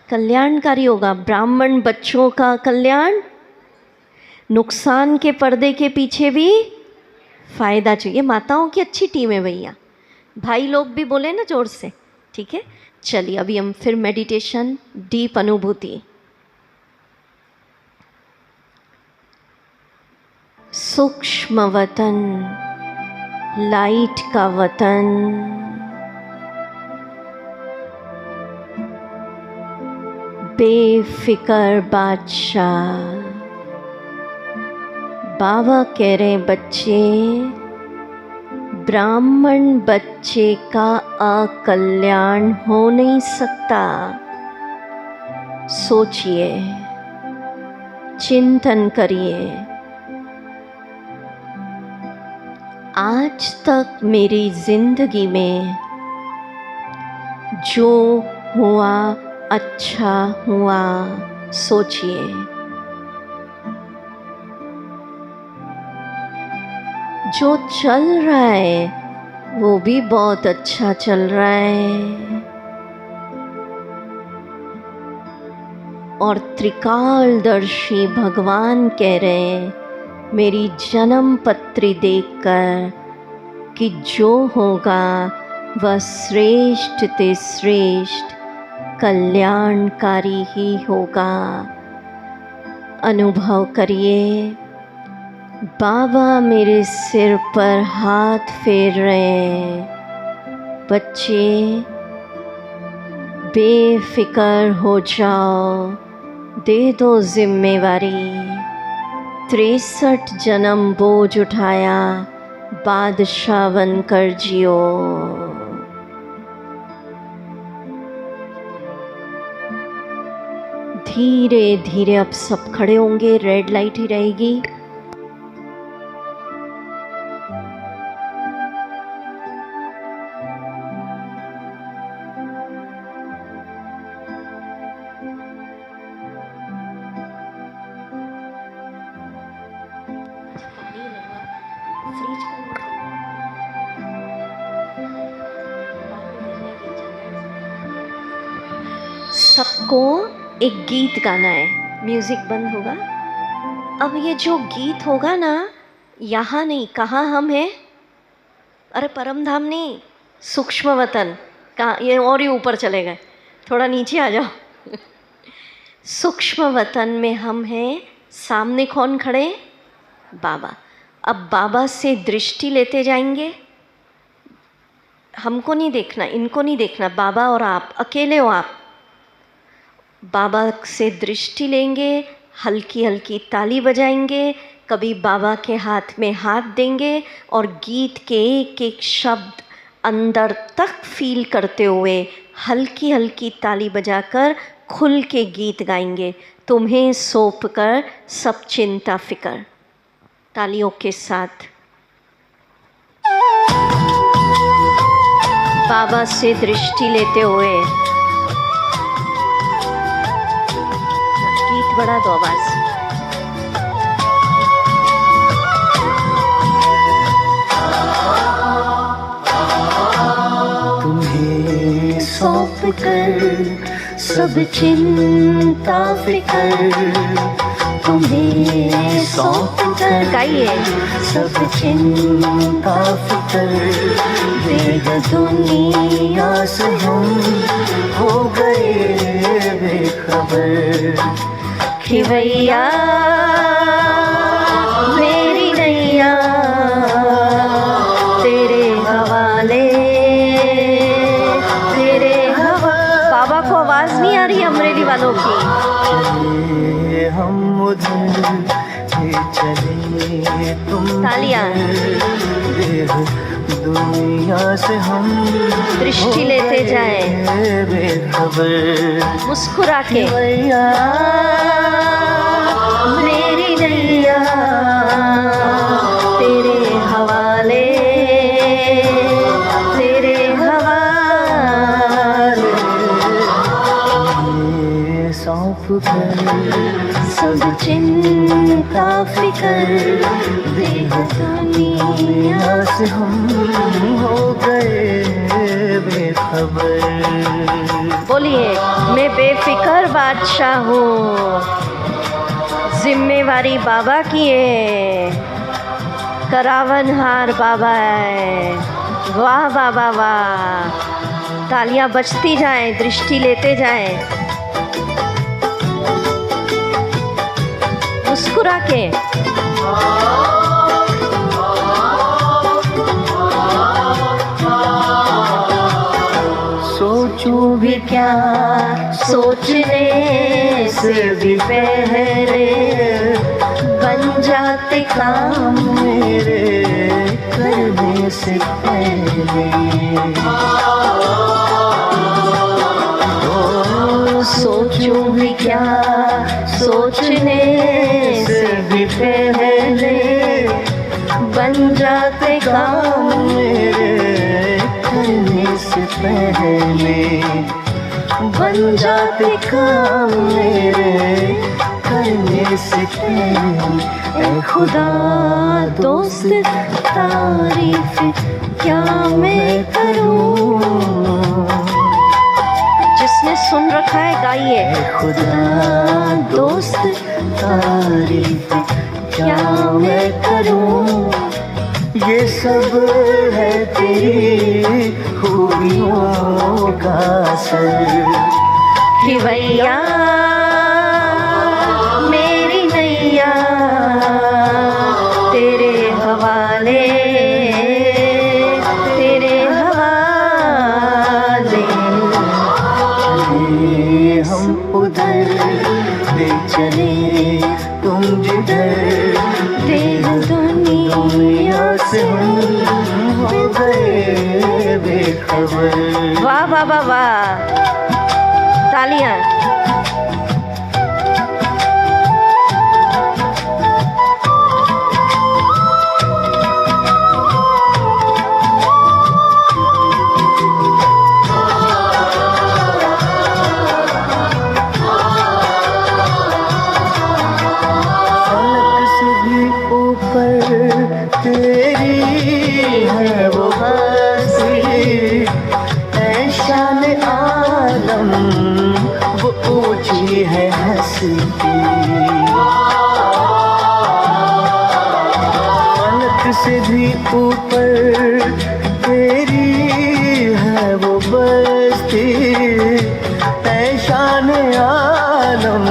कल्याणकारी होगा। ब्राह्मण बच्चों का कल्याण, नुकसान के पर्दे के पीछे भी फायदा चाहिए। माताओं की अच्छी टीम है भैया, भाई लोग भी बोले ना जोर से, ठीक है। चलिए अभी हम फिर मेडिटेशन, डीप अनुभूति। सूक्ष्म वतन, लाइट का वतन, बेफिक्र बादशाह। बाबा कह रहे बच्चे, ब्राह्मण बच्चे का अकल्याण हो नहीं सकता। सोचिए, चिंतन करिए। आज तक मेरी जिंदगी में जो हुआ अच्छा हुआ, सोचिए। जो चल रहा है वो भी बहुत अच्छा चल रहा है, और त्रिकालदर्शी भगवान कह रहे हैं मेरी जन्म पत्री देखकर कि जो होगा वह श्रेष्ठ ते श्रेष्ठ कल्याणकारी ही होगा। अनुभव करिए, बाबा मेरे सिर पर हाथ फेर रहे हैं। बच्चे बेफिक्र हो जाओ, दे दो जिम्मेवारी। 63 जन्म बोझ उठाया, बादशाह बनकर जियो। धीरे धीरे अब सब खड़े होंगे, रेड लाइट ही रहेगी। सबको एक गीत गाना है, म्यूजिक बंद होगा। अब ये जो गीत होगा ना, यहाँ नहीं, कहाँ हम हैं? अरे परम धाम नहीं, सूक्ष्म वतन। कहाँ? ये और ही ऊपर चले गए, थोड़ा नीचे आ जाओ। सूक्ष्म वतन में हम हैं। सामने कौन खड़े? बाबा। अब बाबा से दृष्टि लेते जाएंगे। हमको नहीं देखना, इनको नहीं देखना, बाबा और आप अकेले हो। आप बाबा से दृष्टि लेंगे, हल्की हल्की ताली बजाएंगे, कभी बाबा के हाथ में हाथ देंगे और गीत के एक एक शब्द अंदर तक फील करते हुए हल्की हल्की ताली बजाकर खुल के गीत गाएंगे। तुम्हें सौंप कर सब चिंता फिकर। तालियों के साथ बाबा से दृष्टि लेते हुए गीत बढ़ा दो आवाज। कर सब चिंता फिकर तुम्हें सौंप कर, गाइए, सब चिंता फिकर बेग दुनिया से हम हो गए बेखबर। खिवैया मेरी नैया तेरे हवाले, तेरे बाबा को आवाज नहीं आ रही अमरेली वालों की। चले हम उधर चले तुम, तालियां। दुनिया से हम दृष्टि लेते जाएं बेखबर। मुस्कुरा के, मेरी नैया तेरे हवाले, तेरे हवाले सौंप कर सब चिंता फिकर बेग दुनिया से हम हो गए बेखबर। बोलिए, मैं बेफिक्र बादशाह हूँ, जिम्मेवारी बाबा की है, करावनहार बाबा है। वाह बाबा वाह, तालियां बजती जाएं, दृष्टि लेते जाएं, मुस्कुरा के। सोचूं भी क्या सोचने से भी पहले बन जाते काम मेरे करने से पहले। सोचूं भी क्या सोचने से भी पहले बन जाते काम मेरे करने से पहले, बन जाते काम मेरे करने से पहले। ऐ खुदा दोस्त तारीफ क्या मैं करूं, जिसने सुन रखा है गाइए। खुदा दोस्त तारीफ क्या मैं करूं, ये सब है तेरी खूबियों का असर। खिवैया मेरी नैया तेरे हवाले, तेरे हवाले। हम उधर ले चले तुम जिधर, देह दुनिया से हम हो गए बेखबर। वाह वाह वाह वाह, तालियां। तेरी है वो हंसी, ऐ शान आलम वो ऊंची है हंसी। फलक से भी ऊपर तेरी है वो बस्ती, ऐ शान आलम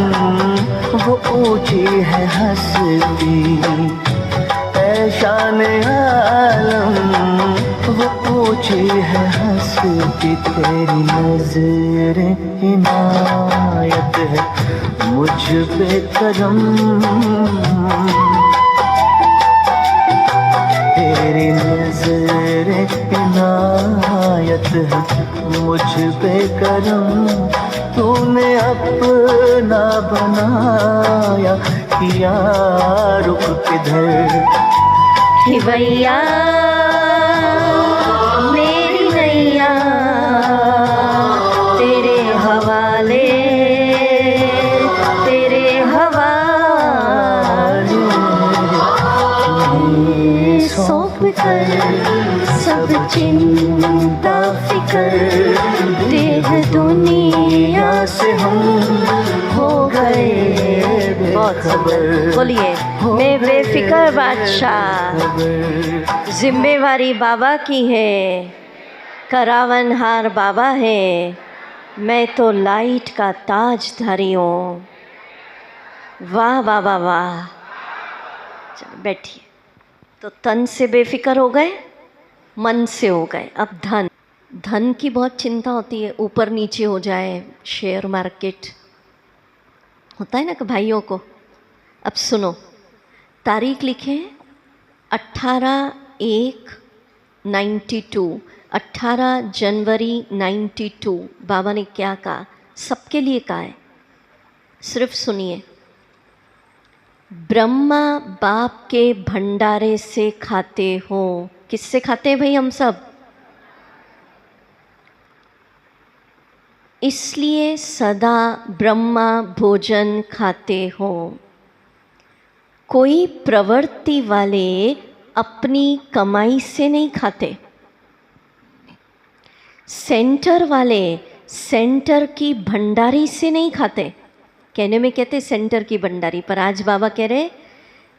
वो ऊंची है हंसी। शान आलम वो ऊंची है हंसती, तेरी नज़र इनायत है मुझ पे करम। तेरी नज़र इनायत है मुझ पे करम। तूने अपना बनाया किया रुख किधर। खिवैया मेरी नैया तेरे हवाले, तेरे हवाले। सौंप कर सब चिंता फिकर देह दुनिया से हम हो गए बेखबर। बोलिए, मैं बेफिक्र बादशाह, जिम्मेवारी बाबा की है, करावनहार बाबा है, मैं तो लाइट का ताजधारी हूँ। वाह वाह वाह वाह। चलो बैठिए। तो तन से बेफिक्र हो गए, मन से हो गए। अब धन, धन की बहुत चिंता होती है, ऊपर नीचे हो जाए, शेयर मार्केट होता है ना कि भाइयों को। अब सुनो, तारीख लिखे 18/1/92, 18 जनवरी 92। बाबा ने क्या कहा, सबके लिए कहा है, सिर्फ सुनिए। ब्रह्मा बाप के भंडारे से खाते हो। किससे खाते हैं भाई हम सब? इसलिए सदा ब्रह्मा भोजन खाते हो। कोई प्रवृत्ति वाले अपनी कमाई से नहीं खाते। सेंटर वाले सेंटर की भंडारी से नहीं खाते। कहने में कहते सेंटर की भंडारी, पर आज बाबा कह रहे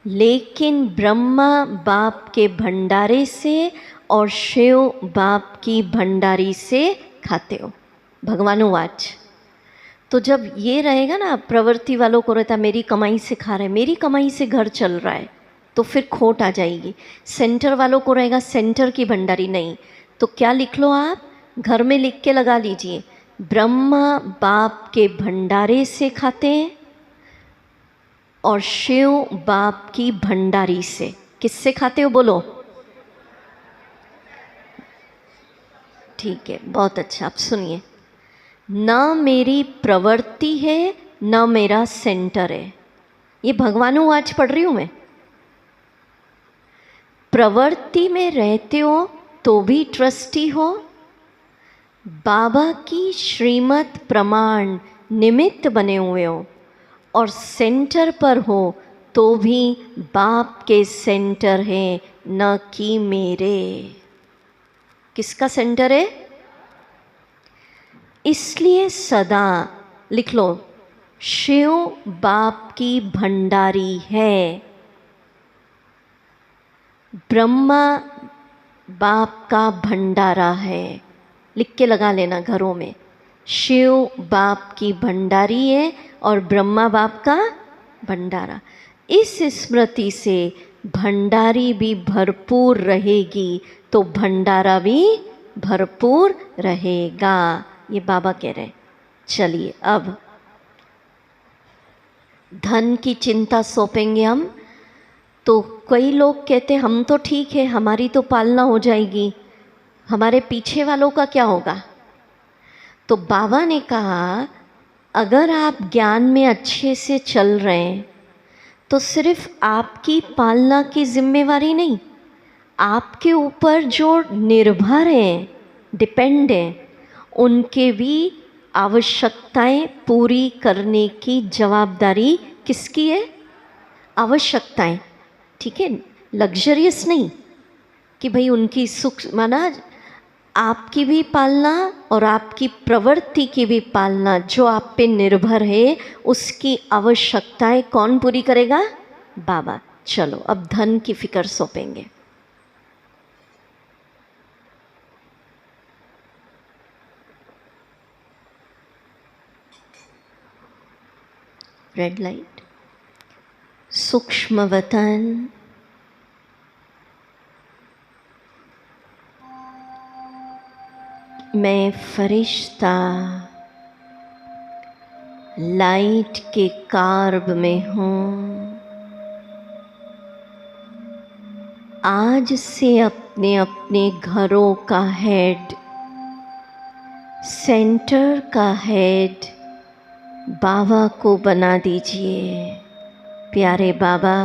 लेकिन ब्रह्मा बाप के भंडारे से और शिव बाप की भंडारी से खाते हो। भगवानो वाच। तो जब ये रहेगा ना, प्रवृत्ति वालों को रहता मेरी कमाई से खा रहे, मेरी कमाई से घर चल रहा है, तो फिर खोट आ जाएगी। सेंटर वालों को रहेगा सेंटर की भंडारी नहीं। तो क्या लिख लो आप, घर में लिख के लगा लीजिए, ब्रह्मा बाप के भंडारे से खाते हैं और शिव बाप की भंडारी से। किससे खाते हो बोलो? ठीक है, बहुत अच्छा। अब सुनिए, ना मेरी प्रवृत्ति है ना मेरा सेंटर है। ये भगवानों आज पढ़ रही हूँ मैं। प्रवृत्ति में रहते हो तो भी ट्रस्टी हो, बाबा की श्रीमत प्रमाण निमित्त बने हुए हो, और सेंटर पर हो तो भी बाप के सेंटर है, न कि मेरे। किसका सेंटर है? इसलिए सदा लिख लो, शिव बाप की भंडारी है, ब्रह्मा बाप का भंडारा है। लिख के लगा लेना घरों में, शिव बाप की भंडारी है और ब्रह्मा बाप का भंडारा। इस स्मृति से भंडारी भी भरपूर रहेगी तो भंडारा भी भरपूर रहेगा। ये बाबा कह रहे हैं। चलिए अब धन की चिंता सौंपेंगे हम। तो कई लोग कहते हम तो ठीक है, हमारी तो पालना हो जाएगी, हमारे पीछे वालों का क्या होगा? तो बाबा ने कहा अगर आप ज्ञान में अच्छे से चल रहे हैं तो सिर्फ आपकी पालना की जिम्मेवारी नहीं, आपके ऊपर जो निर्भर हैं, डिपेंड हैं, उनके भी आवश्यकताएं पूरी करने की जवाबदारी किसकी है? आवश्यकताएं, ठीक है, लग्जरियस नहीं कि भाई उनकी सुख, माना आपकी भी पालना और आपकी प्रवृत्ति की भी पालना जो आप पे निर्भर है, उसकी आवश्यकताएं कौन पूरी करेगा? बाबा। चलो अब धन की फिक्र सौंपेंगे। Red light. सूक्ष्म वतन, मैं फरिश्ता लाइट के कार्ब में हूँ। आज से अपने अपने घरों का हेड, सेंटर का हेड बाबा को बना दीजिए। प्यारे बाबा,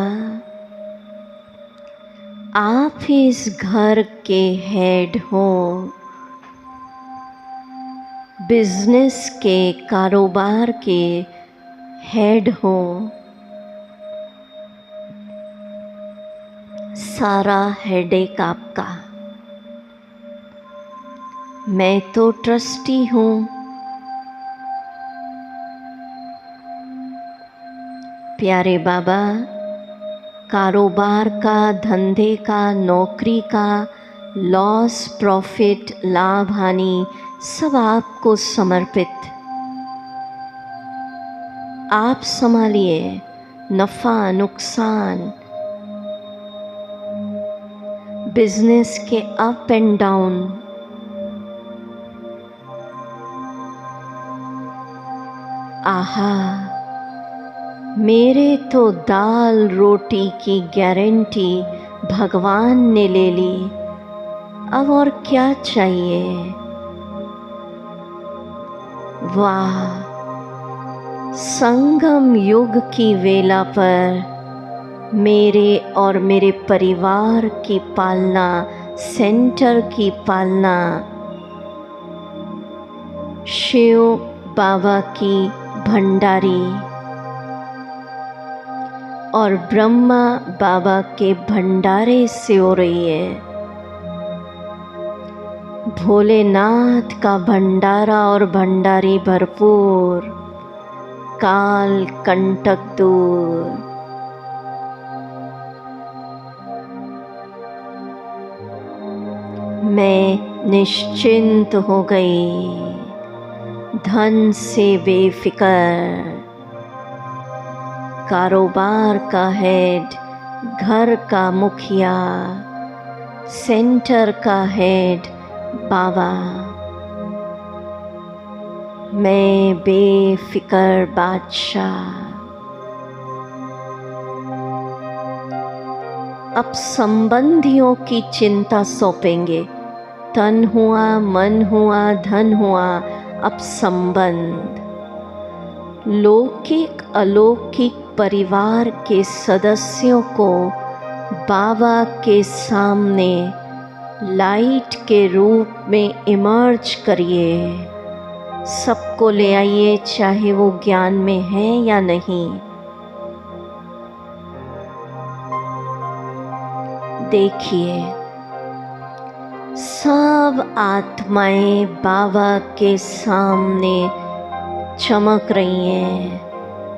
आप ही इस घर के हेड हो, बिजनेस के, कारोबार के हेड हो। सारा हेडेक आपका। मैं तो ट्रस्टी हूँ। प्यारे बाबा, कारोबार का, धंधे का, नौकरी का लॉस, प्रॉफिट, लाभ, हानि सब आपको समर्पित। आप संभालिए नफ़ा नुकसान, बिजनेस के अप एंड डाउन। आहा, मेरे तो दाल रोटी की गारंटी भगवान ने ले ली, अब और क्या चाहिए। वाह, संगम युग की वेला पर मेरे और मेरे परिवार की पालना, सेंटर की पालना शिव बाबा की भंडारी और ब्रह्मा बाबा के भंडारे से हो रही है। भोलेनाथ का भंडारा और भंडारी भरपूर, काल कंटक दूर। मैं निश्चिंत हो गई, धन से बेफिक्र। कारोबार का हेड, घर का मुखिया, सेंटर का हेड बाबा। मैं बेफिक्र बादशाह। अब संबंधियों की चिंता सौंपेंगे। तन हुआ, मन हुआ, धन हुआ, अब संबंध। लौकिक अलौकिक परिवार के सदस्यों को बाबा के सामने लाइट के रूप में इमर्ज करिए। सबको ले आइए, चाहे वो ज्ञान में है या नहीं। देखिए, सब आत्माएं बाबा के सामने चमक रही हैं।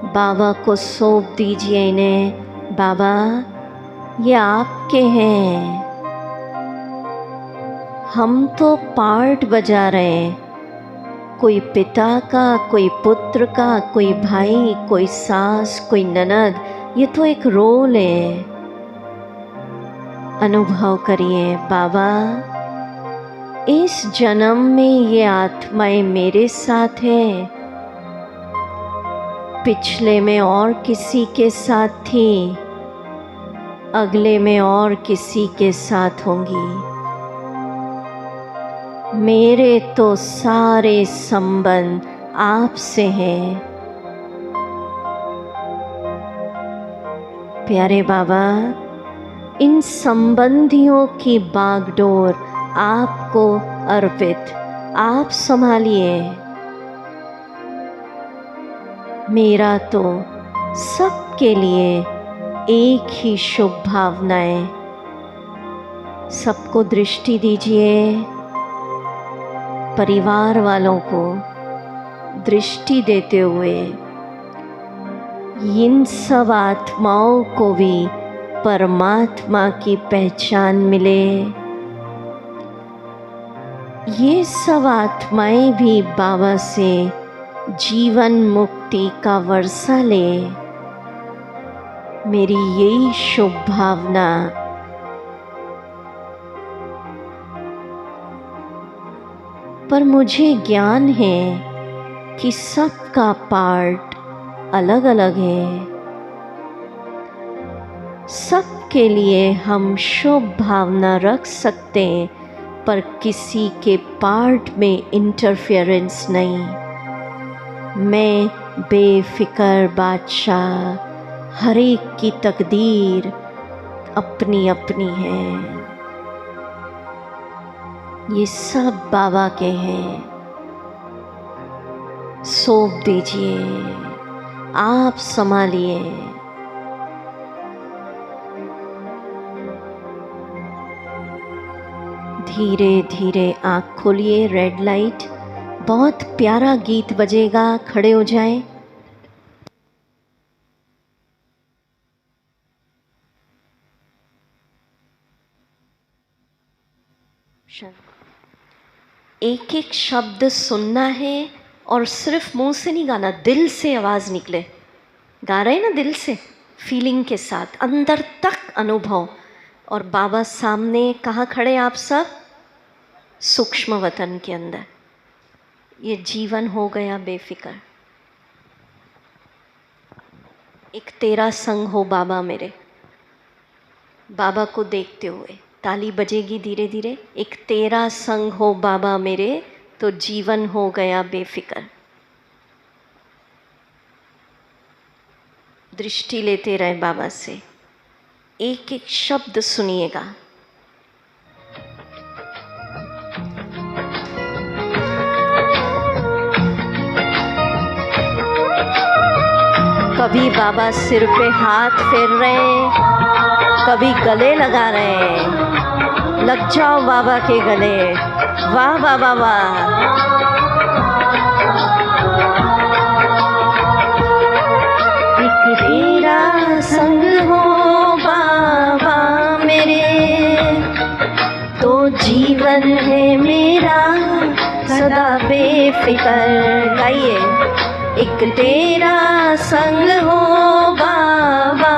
बाबा को सौंप दीजिए इन्हें। बाबा, ये आपके हैं, हम तो पार्ट बजा रहे हैं। कोई पिता का, कोई पुत्र का, कोई भाई, कोई सास, कोई ननद, ये तो एक रोल है। अनुभव करिए, बाबा इस जन्म में ये आत्माएं मेरे साथ हैं, पिछले में और किसी के साथ थी, अगले में और किसी के साथ होंगी। मेरे तो सारे संबंध आपसे हैं। प्यारे बाबा, इन संबंधियों की बागडोर आपको अर्पित। आप संभालिए। मेरा तो सबके लिए एक ही शुभ भावनाएं। सबको दृष्टि दीजिए। परिवार वालों को दृष्टि देते हुए इन सब आत्माओं को भी परमात्मा की पहचान मिले। ये सब आत्माएं भी बाबा से जीवन मुक्ति का वर्षा ले। मेरी यही शुभ भावना। पर मुझे ज्ञान है कि सबका पार्ट अलग अलग है। सबके लिए हम शुभ भावना रख सकते हैं, पर किसी के पार्ट में इंटरफेरेंस नहीं। मैं बेफिक्र बादशाह। हर एक की तकदीर अपनी अपनी है। ये सब बाबा के हैं। सौंप दीजिए। आप संभालिए। धीरे धीरे आँख खोलिए। रेड लाइट, बहुत प्यारा गीत बजेगा, खड़े हो जाएं। एक एक शब्द सुनना है और सिर्फ मुंह से नहीं गाना, दिल से आवाज़ निकले। गा रहे हैं ना दिल से, फीलिंग के साथ, अंदर तक अनुभव। और बाबा सामने, कहाँ खड़े आप सब? सूक्ष्म वतन के अंदर। ये जीवन हो गया बेफिक्र। एक तेरा संग हो बाबा मेरे, बाबा को देखते हुए ताली बजेगी धीरे धीरे। एक तेरा संग हो बाबा मेरे, तो जीवन हो गया बेफिक्र। दृष्टि लेते रहे बाबा से, एक एक शब्द सुनिएगा। कभी बाबा सिर पे हाथ फेर रहे हैं, कभी गले लगा रहे हैं। लग जाओ बाबा के गले। वाह बाबा वाह। एक तेरा संग हो बाबा मेरे, तो जीवन है मेरा सदा बेफिक्र। गाइए। एक तेरा संग हो बाबा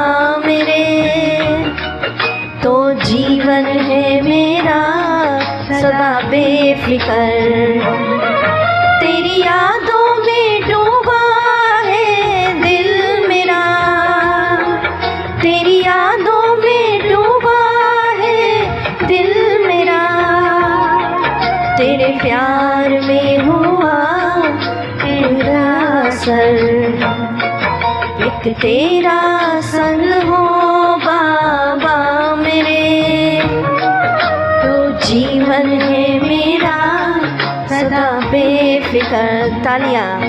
मेरे, तो जीवन है मेरा सदा बेफिक्र। तेरी यादों में डूबा है दिल मेरा, तेरी यादों में डूबा है दिल मेरा। तेरे प्यार में हुआ तेरा असर। एक तेरा संग हो बाबा मेरे, तो जीवन है मेरा सदा बेफिक्र। तालियां।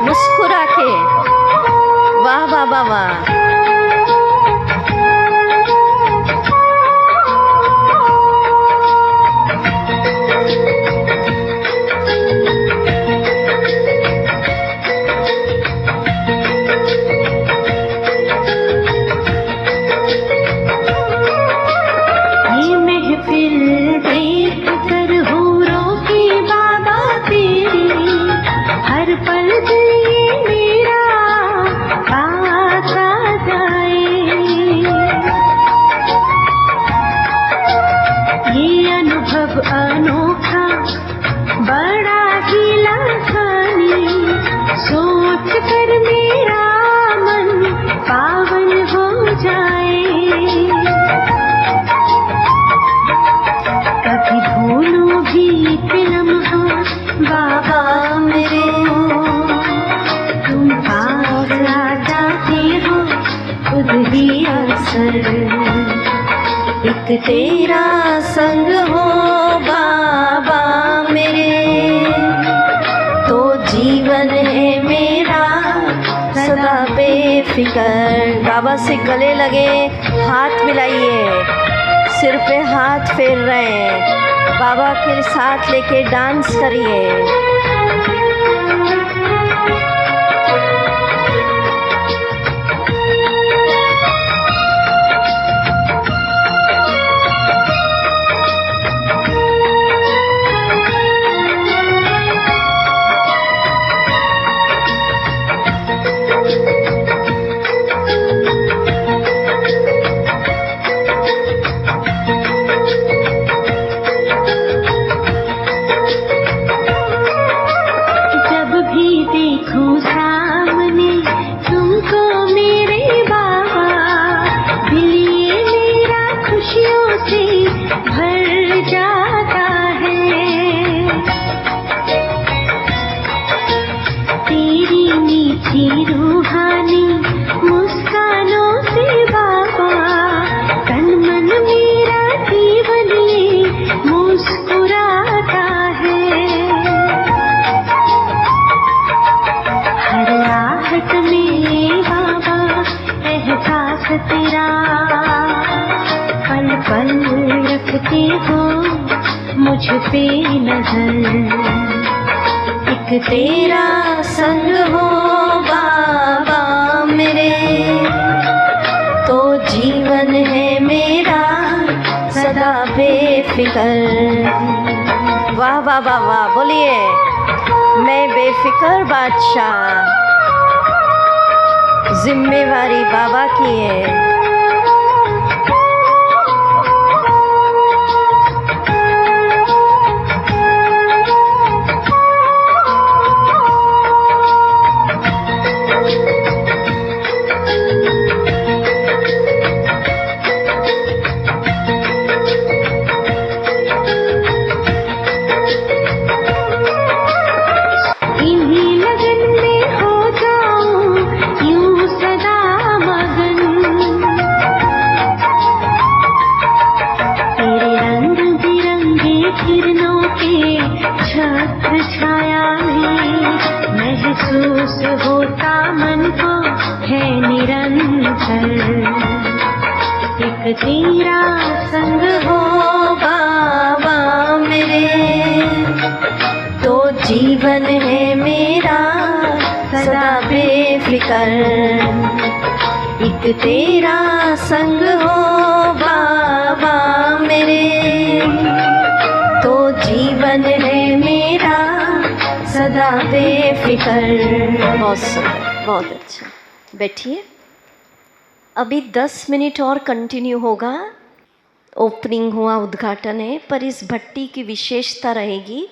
मुस्कुरा के। वाह बाबा वाह। अनोखा बड़ा गीला खानी, सोच कर मेरा मन पावन हो जाए। कभी भूलूं भी लम्हा बाबा मेरे, तुम पास आ जाते हो खुद ही असर। एक तेरा संग हो बाबा मेरे, तो जीवन है मेरा सदा बेफिक्र। बाबा से गले लगे, हाथ मिलाइए। सिर पे हाथ फेर रहे हैं, बाबा के साथ लेके डांस करिए। रूहानी मुस्कानों से बाबा, तन मन मेरा जीवन ये मुस्कुराता है। तेरा पल पल रखते हो मुझ पे नजर। एक तेरा संग हो बाबा मेरे, तो जीवन है मेरा सदा बेफिकर। वाह वाह वाह वाह, बोलिए मैं बेफिक्र बादशाह, जिम्मेवारी बाबा की है। इन्हीं लगन में हो जाऊं यूं सदा मगन, तेरे रंग बिरंगे किरणों के छत्र छाया में महसूस होता मन को है निरंतर। एक तेरा संग हो बाबा मेरे, तो जीवन है मेरा सदा बेफिकर। एक तेरा संग हो बाबा मेरे, तो जीवन है मेरा सदा बेफिकर। बहुत सुंदर, बहुत अच्छा। बैठिए, अभी 10 मिनट और कंटिन्यू होगा। ओपनिंग हुआ, उद्घाटन है, पर इस भट्टी की विशेषता रहेगी,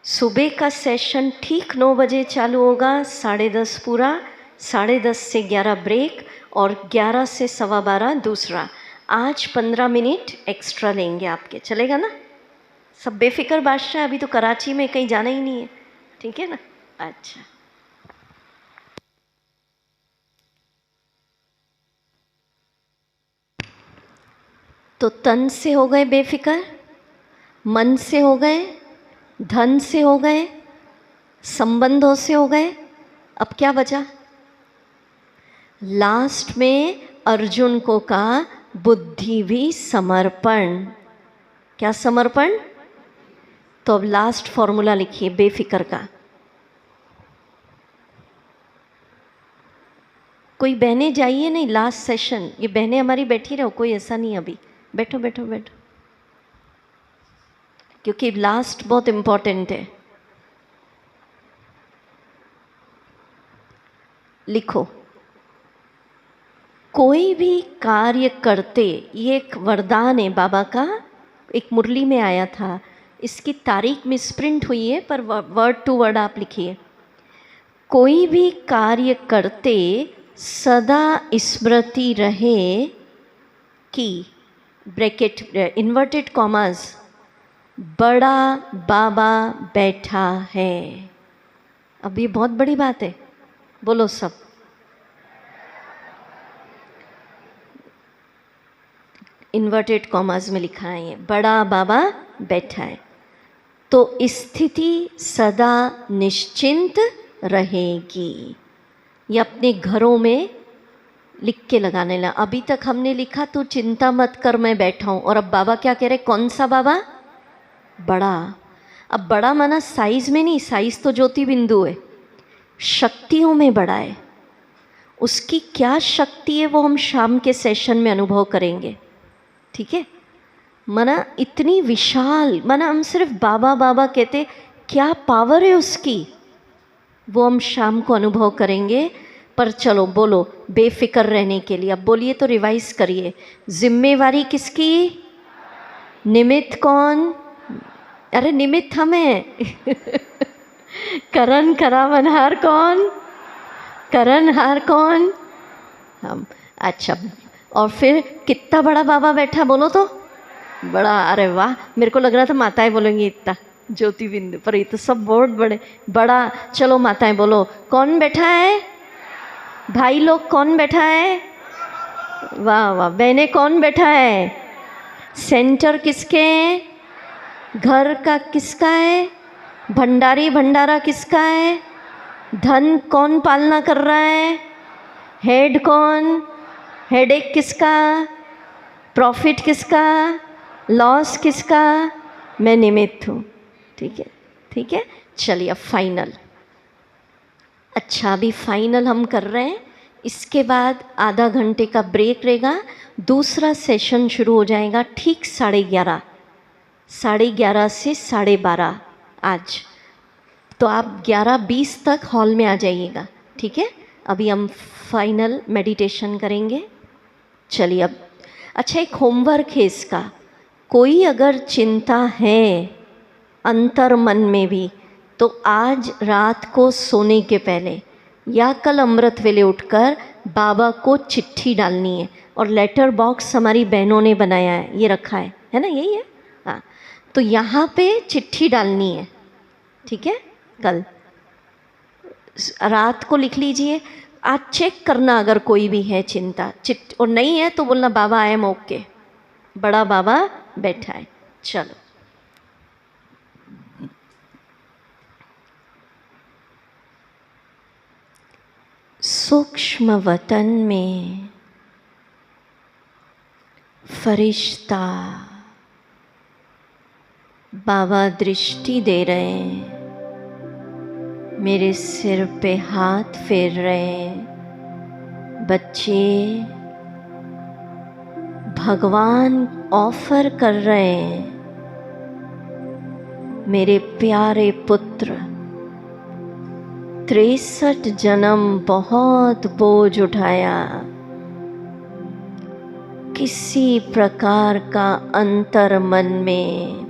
सुबह का सेशन ठीक 9 बजे चालू होगा, 10:30 पूरा, 10:30 से 11 ब्रेक और 11 से 12:15 दूसरा। आज 15 मिनट एक्स्ट्रा लेंगे आपके, चलेगा ना? सब बेफिक्र बादशाह, अभी तो कराची में कहीं जाना ही नहीं है, ठीक है ना? अच्छा, तो तन से हो गए बेफिक्र, मन से हो गए, धन से हो गए, संबंधों से हो गए, अब क्या बचा? लास्ट में अर्जुन को कहा बुद्धि भी समर्पण। क्या समर्पण? तो अब लास्ट फॉर्मूला लिखिए बेफिक्र का। कोई बहनें जाइए नहीं, लास्ट सेशन, ये बहनें हमारी बैठी रहो, कोई ऐसा नहीं, अभी बैठो बैठो बैठो, क्योंकि लास्ट बहुत इम्पोर्टेंट है। लिखो, कोई भी कार्य करते, ये एक वरदान है बाबा का, एक मुरली में आया था, इसकी तारीख मिसप्रिंट हुई है, पर वर्ड टू वर्ड आप लिखिए। कोई भी कार्य करते सदा स्मृति रहे कि, ब्रैकेट इन्वर्टेड कॉमास, बड़ा बाबा बैठा है। अब ये बहुत बड़ी बात है, बोलो सब। इन्वर्टेड कॉमास में लिखा है ये, बड़ा बाबा बैठा है, तो स्थिति सदा निश्चिंत रहेगी। ये अपने घरों में लिख के लगाने ला। अभी तक हमने लिखा तू चिंता मत कर मैं बैठा हूँ, और अब बाबा क्या कह रहे? कौन सा बाबा? बड़ा। अब बड़ा माना साइज में नहीं, साइज तो ज्योति बिंदु है, शक्तियों में बड़ा है। उसकी क्या शक्ति है वो हम शाम के सेशन में अनुभव करेंगे, ठीक है? माना इतनी विशाल, माना हम सिर्फ बाबा बाबा कहते, क्या पावर है उसकी, वो हम शाम को अनुभव करेंगे। पर चलो बोलो बेफिक्र रहने के लिए, अब बोलिए तो रिवाइज करिए। जिम्मेवारी किसकी? निमित्त कौन? अरे निमित्त हमें करण करावनहार कौन? करणहार कौन? हम। अच्छा, और फिर कितना बड़ा बाबा बैठा बोलो तो? बड़ा। अरे वाह, मेरे को लग रहा था माताएं बोलेंगी इतना, ज्योति बिंदु, पर ये तो सब बहुत बड़े। बड़ा। चलो माताएं बोलो, कौन बैठा है? भाई लोग कौन बैठा है? वाह वाह। बहनें कौन बैठा है? सेंटर किसके? घर का किसका है? भंडारी भंडारा किसका है? धन कौन पालना कर रहा है? हेड कौन? हेडेक किसका, प्रॉफिट किसका, लॉस किसका? मैं निमित्त हूँ। ठीक है, ठीक है। चलिए अब फाइनल। अच्छा, अभी फाइनल हम कर रहे हैं, इसके बाद आधा घंटे का ब्रेक रहेगा, दूसरा सेशन शुरू हो जाएगा ठीक 11:30, 11:30 से 12:30 आज। तो आप 11:20 तक हॉल में आ जाइएगा, ठीक है। अभी हम फाइनल मेडिटेशन करेंगे। चलिए अब, अच्छा एक होमवर्क है इसका, कोई अगर चिंता है अंतर मन में भी, तो आज रात को सोने के पहले या कल अमृत वेले उठकर बाबा को चिट्ठी डालनी है। और लेटर बॉक्स हमारी बहनों ने बनाया है, ये रखा है ना, यही है। हाँ, तो यहाँ पे चिट्ठी डालनी है, ठीक है। कल रात को लिख लीजिए। आज चेक करना अगर कोई भी है चिंता और नहीं है तो बोलना बाबा आई एम ओके, बड़ा बाबा बैठा है। चलो, सूक्ष्म वतन में फरिश्ता बाबा दृष्टि दे रहे हैं, मेरे सिर पे हाथ फेर रहे हैं। बच्चे भगवान ऑफर कर रहे हैं, मेरे प्यारे पुत्र 63 जन्म बहुत बोझ उठाया, किसी प्रकार का अंतर मन में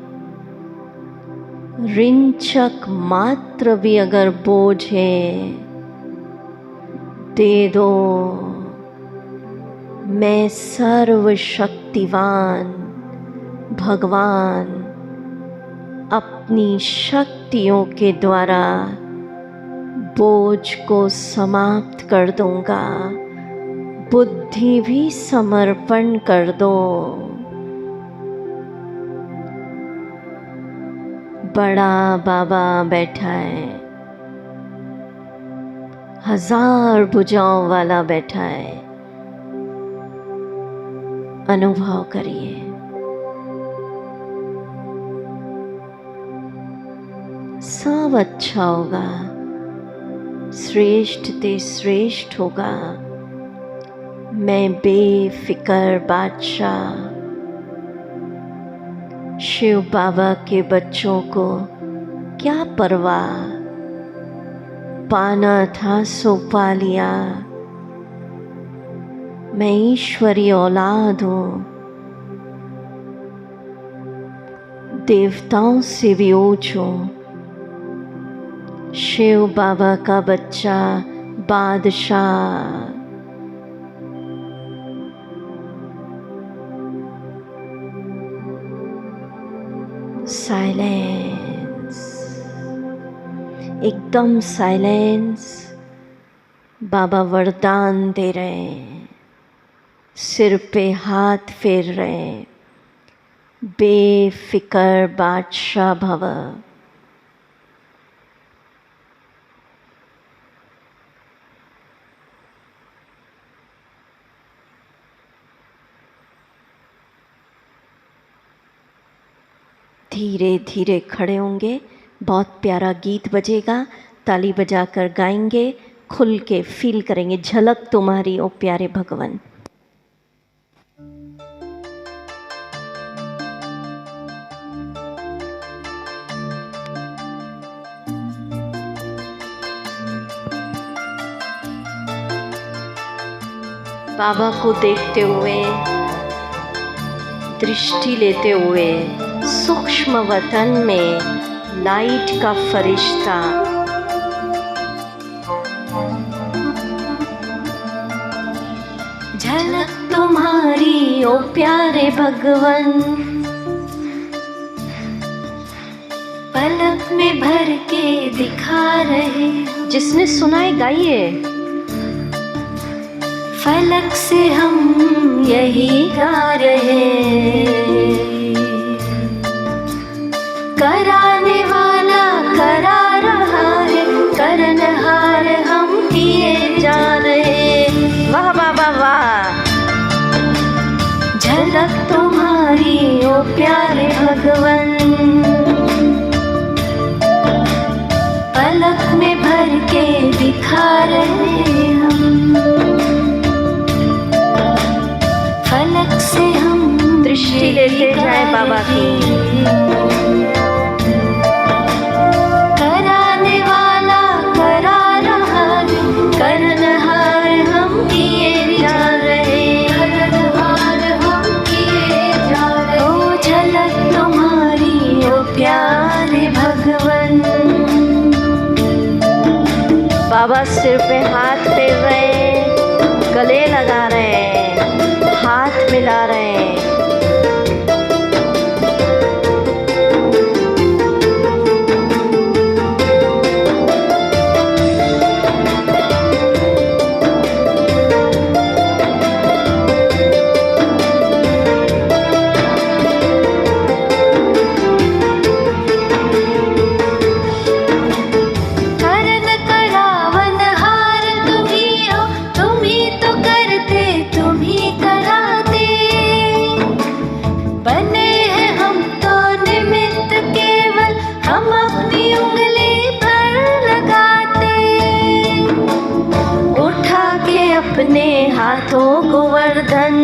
रिंचक मात्र भी अगर बोझ है, दे दो। मैं सर्वशक्तिवान भगवान अपनी शक्तियों के द्वारा बोझ को समाप्त कर दूंगा। बुद्धि भी समर्पण कर दो। बड़ा बाबा बैठा है, 1000 भुजाओं वाला बैठा है। अनुभव करिए। सब अच्छा होगा, श्रेष्ठ ते श्रेष्ठ होगा। मैं बेफिक्र बादशाह, शिव बाबा के बच्चों को क्या परवाह, पाना था सो पा लिया। मैं ईश्वरी औलाद हूँ, देवताओं से भी ऊंच हूँ। शिव बाबा का बच्चा बादशाह। साइलेंस, एकदम साइलेंस। बाबा वरदान दे रहे हैं, सिर पे हाथ फेर रहे हैं। बेफिक्र बादशाह भव। धीरे धीरे खड़े होंगे, बहुत प्यारा गीत बजेगा, ताली बजाकर गाएंगे, खुल के फील करेंगे। झलक तुम्हारी ओ प्यारे भगवान। बाबा को देखते हुए, दृष्टि लेते हुए, सूक्ष्म वतन में लाइट का फरिश्ता झलक तुम्हारी ओ प्यारे भगवन, पलक में भर के दिखा रहे। जिसने सुना है गाइए। फलक से हम यही गा रहे, कराने वाला करा रहा है, करनहार हम किए जा रहे। वाह वाह वाह वाह। झलक तुम्हारी ओ प्यारे भगवन, पलक में भर के दिखा रहे हम, फलक से हम दृष्टि लेते जाए बाबा की। कराने वाला करा रहा है, करनहार हम किए जा रहे, करनहार हम किए जा रहे। ओ झलक तुम्हारी ओ प्यारे भगवन। बाबा सिर पे हाथ फेर रहे हैं, गले लगा रहे हैं, हाथ मिला रहे हैं। अपने हाथों को वर्धन,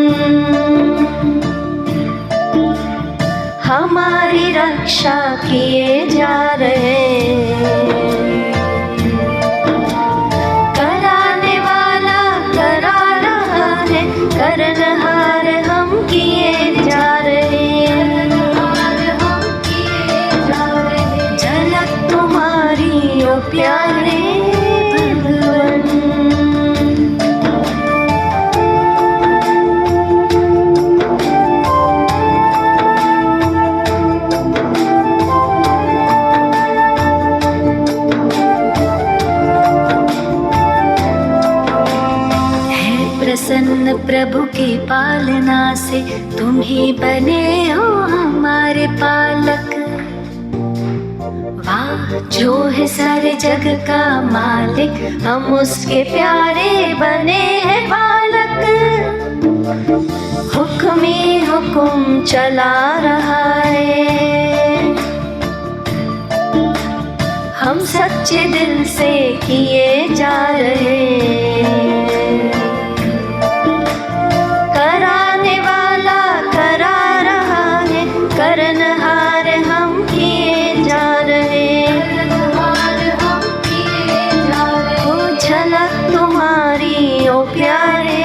हमारी रक्षा किए जा रहे। कराने वाला करा रहा है, करनहार हम किए जा रहे, हम किए जा रहे। झलक तुम्हारी ओ प्यारे प्रसन्न प्रभु की पालना से, तुम ही बने हो हमारे पालक। वाह जो है सारे जग का मालिक, हम उसके प्यारे बने हैं बालक। हुक्म ही हुक्म चला रहा है, हम सच्चे दिल से किए जा रहे। करनहार हम किए जा रहे, हम किए जा रहे। ओ झलक तुम्हारी ओ प्यारे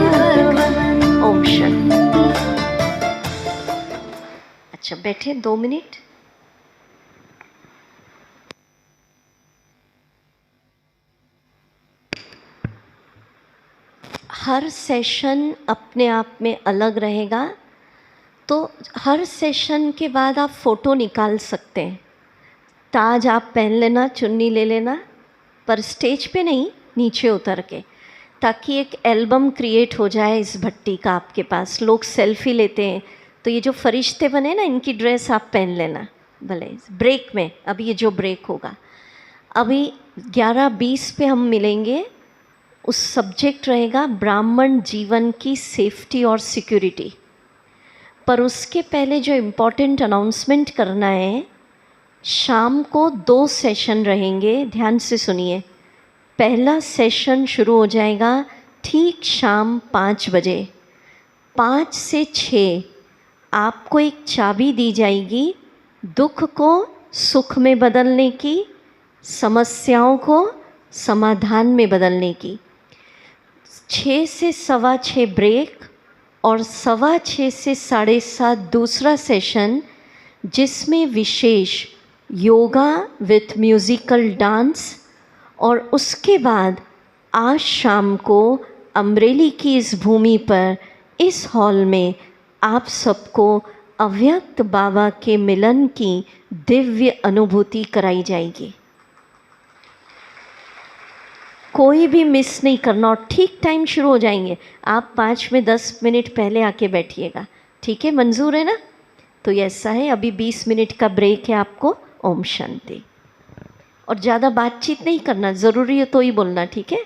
भगवन। ओम शांति। अच्छा बैठे 2 मिनट। हर सेशन अपने आप में अलग रहेगा, तो हर सेशन के बाद आप फ़ोटो निकाल सकते हैं। ताज आप पहन लेना, चुन्नी ले लेना, पर स्टेज पे नहीं, नीचे उतर के, ताकि एक एल्बम क्रिएट हो जाए इस भट्टी का आपके पास। लोग सेल्फी लेते हैं, तो ये जो फरिश्ते बने ना, इनकी ड्रेस आप पहन लेना भले ब्रेक में। अभी ये जो ब्रेक होगा, अभी 11:20 पे हम मिलेंगे। उस सब्जेक्ट रहेगा ब्राह्मण जीवन की सेफ्टी और सिक्योरिटी। पर उसके पहले जो इम्पोर्टेंट अनाउंसमेंट करना है, शाम को 2 सेशन रहेंगे, ध्यान से सुनिए। पहला सेशन शुरू हो जाएगा ठीक शाम 5 बजे। 5 से 6 आपको एक चाबी दी जाएगी, दुख को सुख में बदलने की, समस्याओं को समाधान में बदलने की। 6 से 6:15 ब्रेक और 6:15 से 7:30 दूसरा सेशन, जिसमें विशेष योगा विथ म्यूज़िकल डांस। और उसके बाद आज शाम को अमरेली की इस भूमि पर, इस हॉल में आप सबको अव्यक्त बाबा के मिलन की दिव्य अनुभूति कराई जाएगी। कोई भी मिस नहीं करना, और ठीक टाइम शुरू हो जाएंगे। आप 5 में 10 मिनट पहले आके बैठिएगा, ठीक है? मंजूर है ना? तो ये ऐसा है, अभी 20 मिनट का ब्रेक है आपको। ओम शांति। और ज़्यादा बातचीत नहीं करना, ज़रूरी है तो ही बोलना, ठीक है?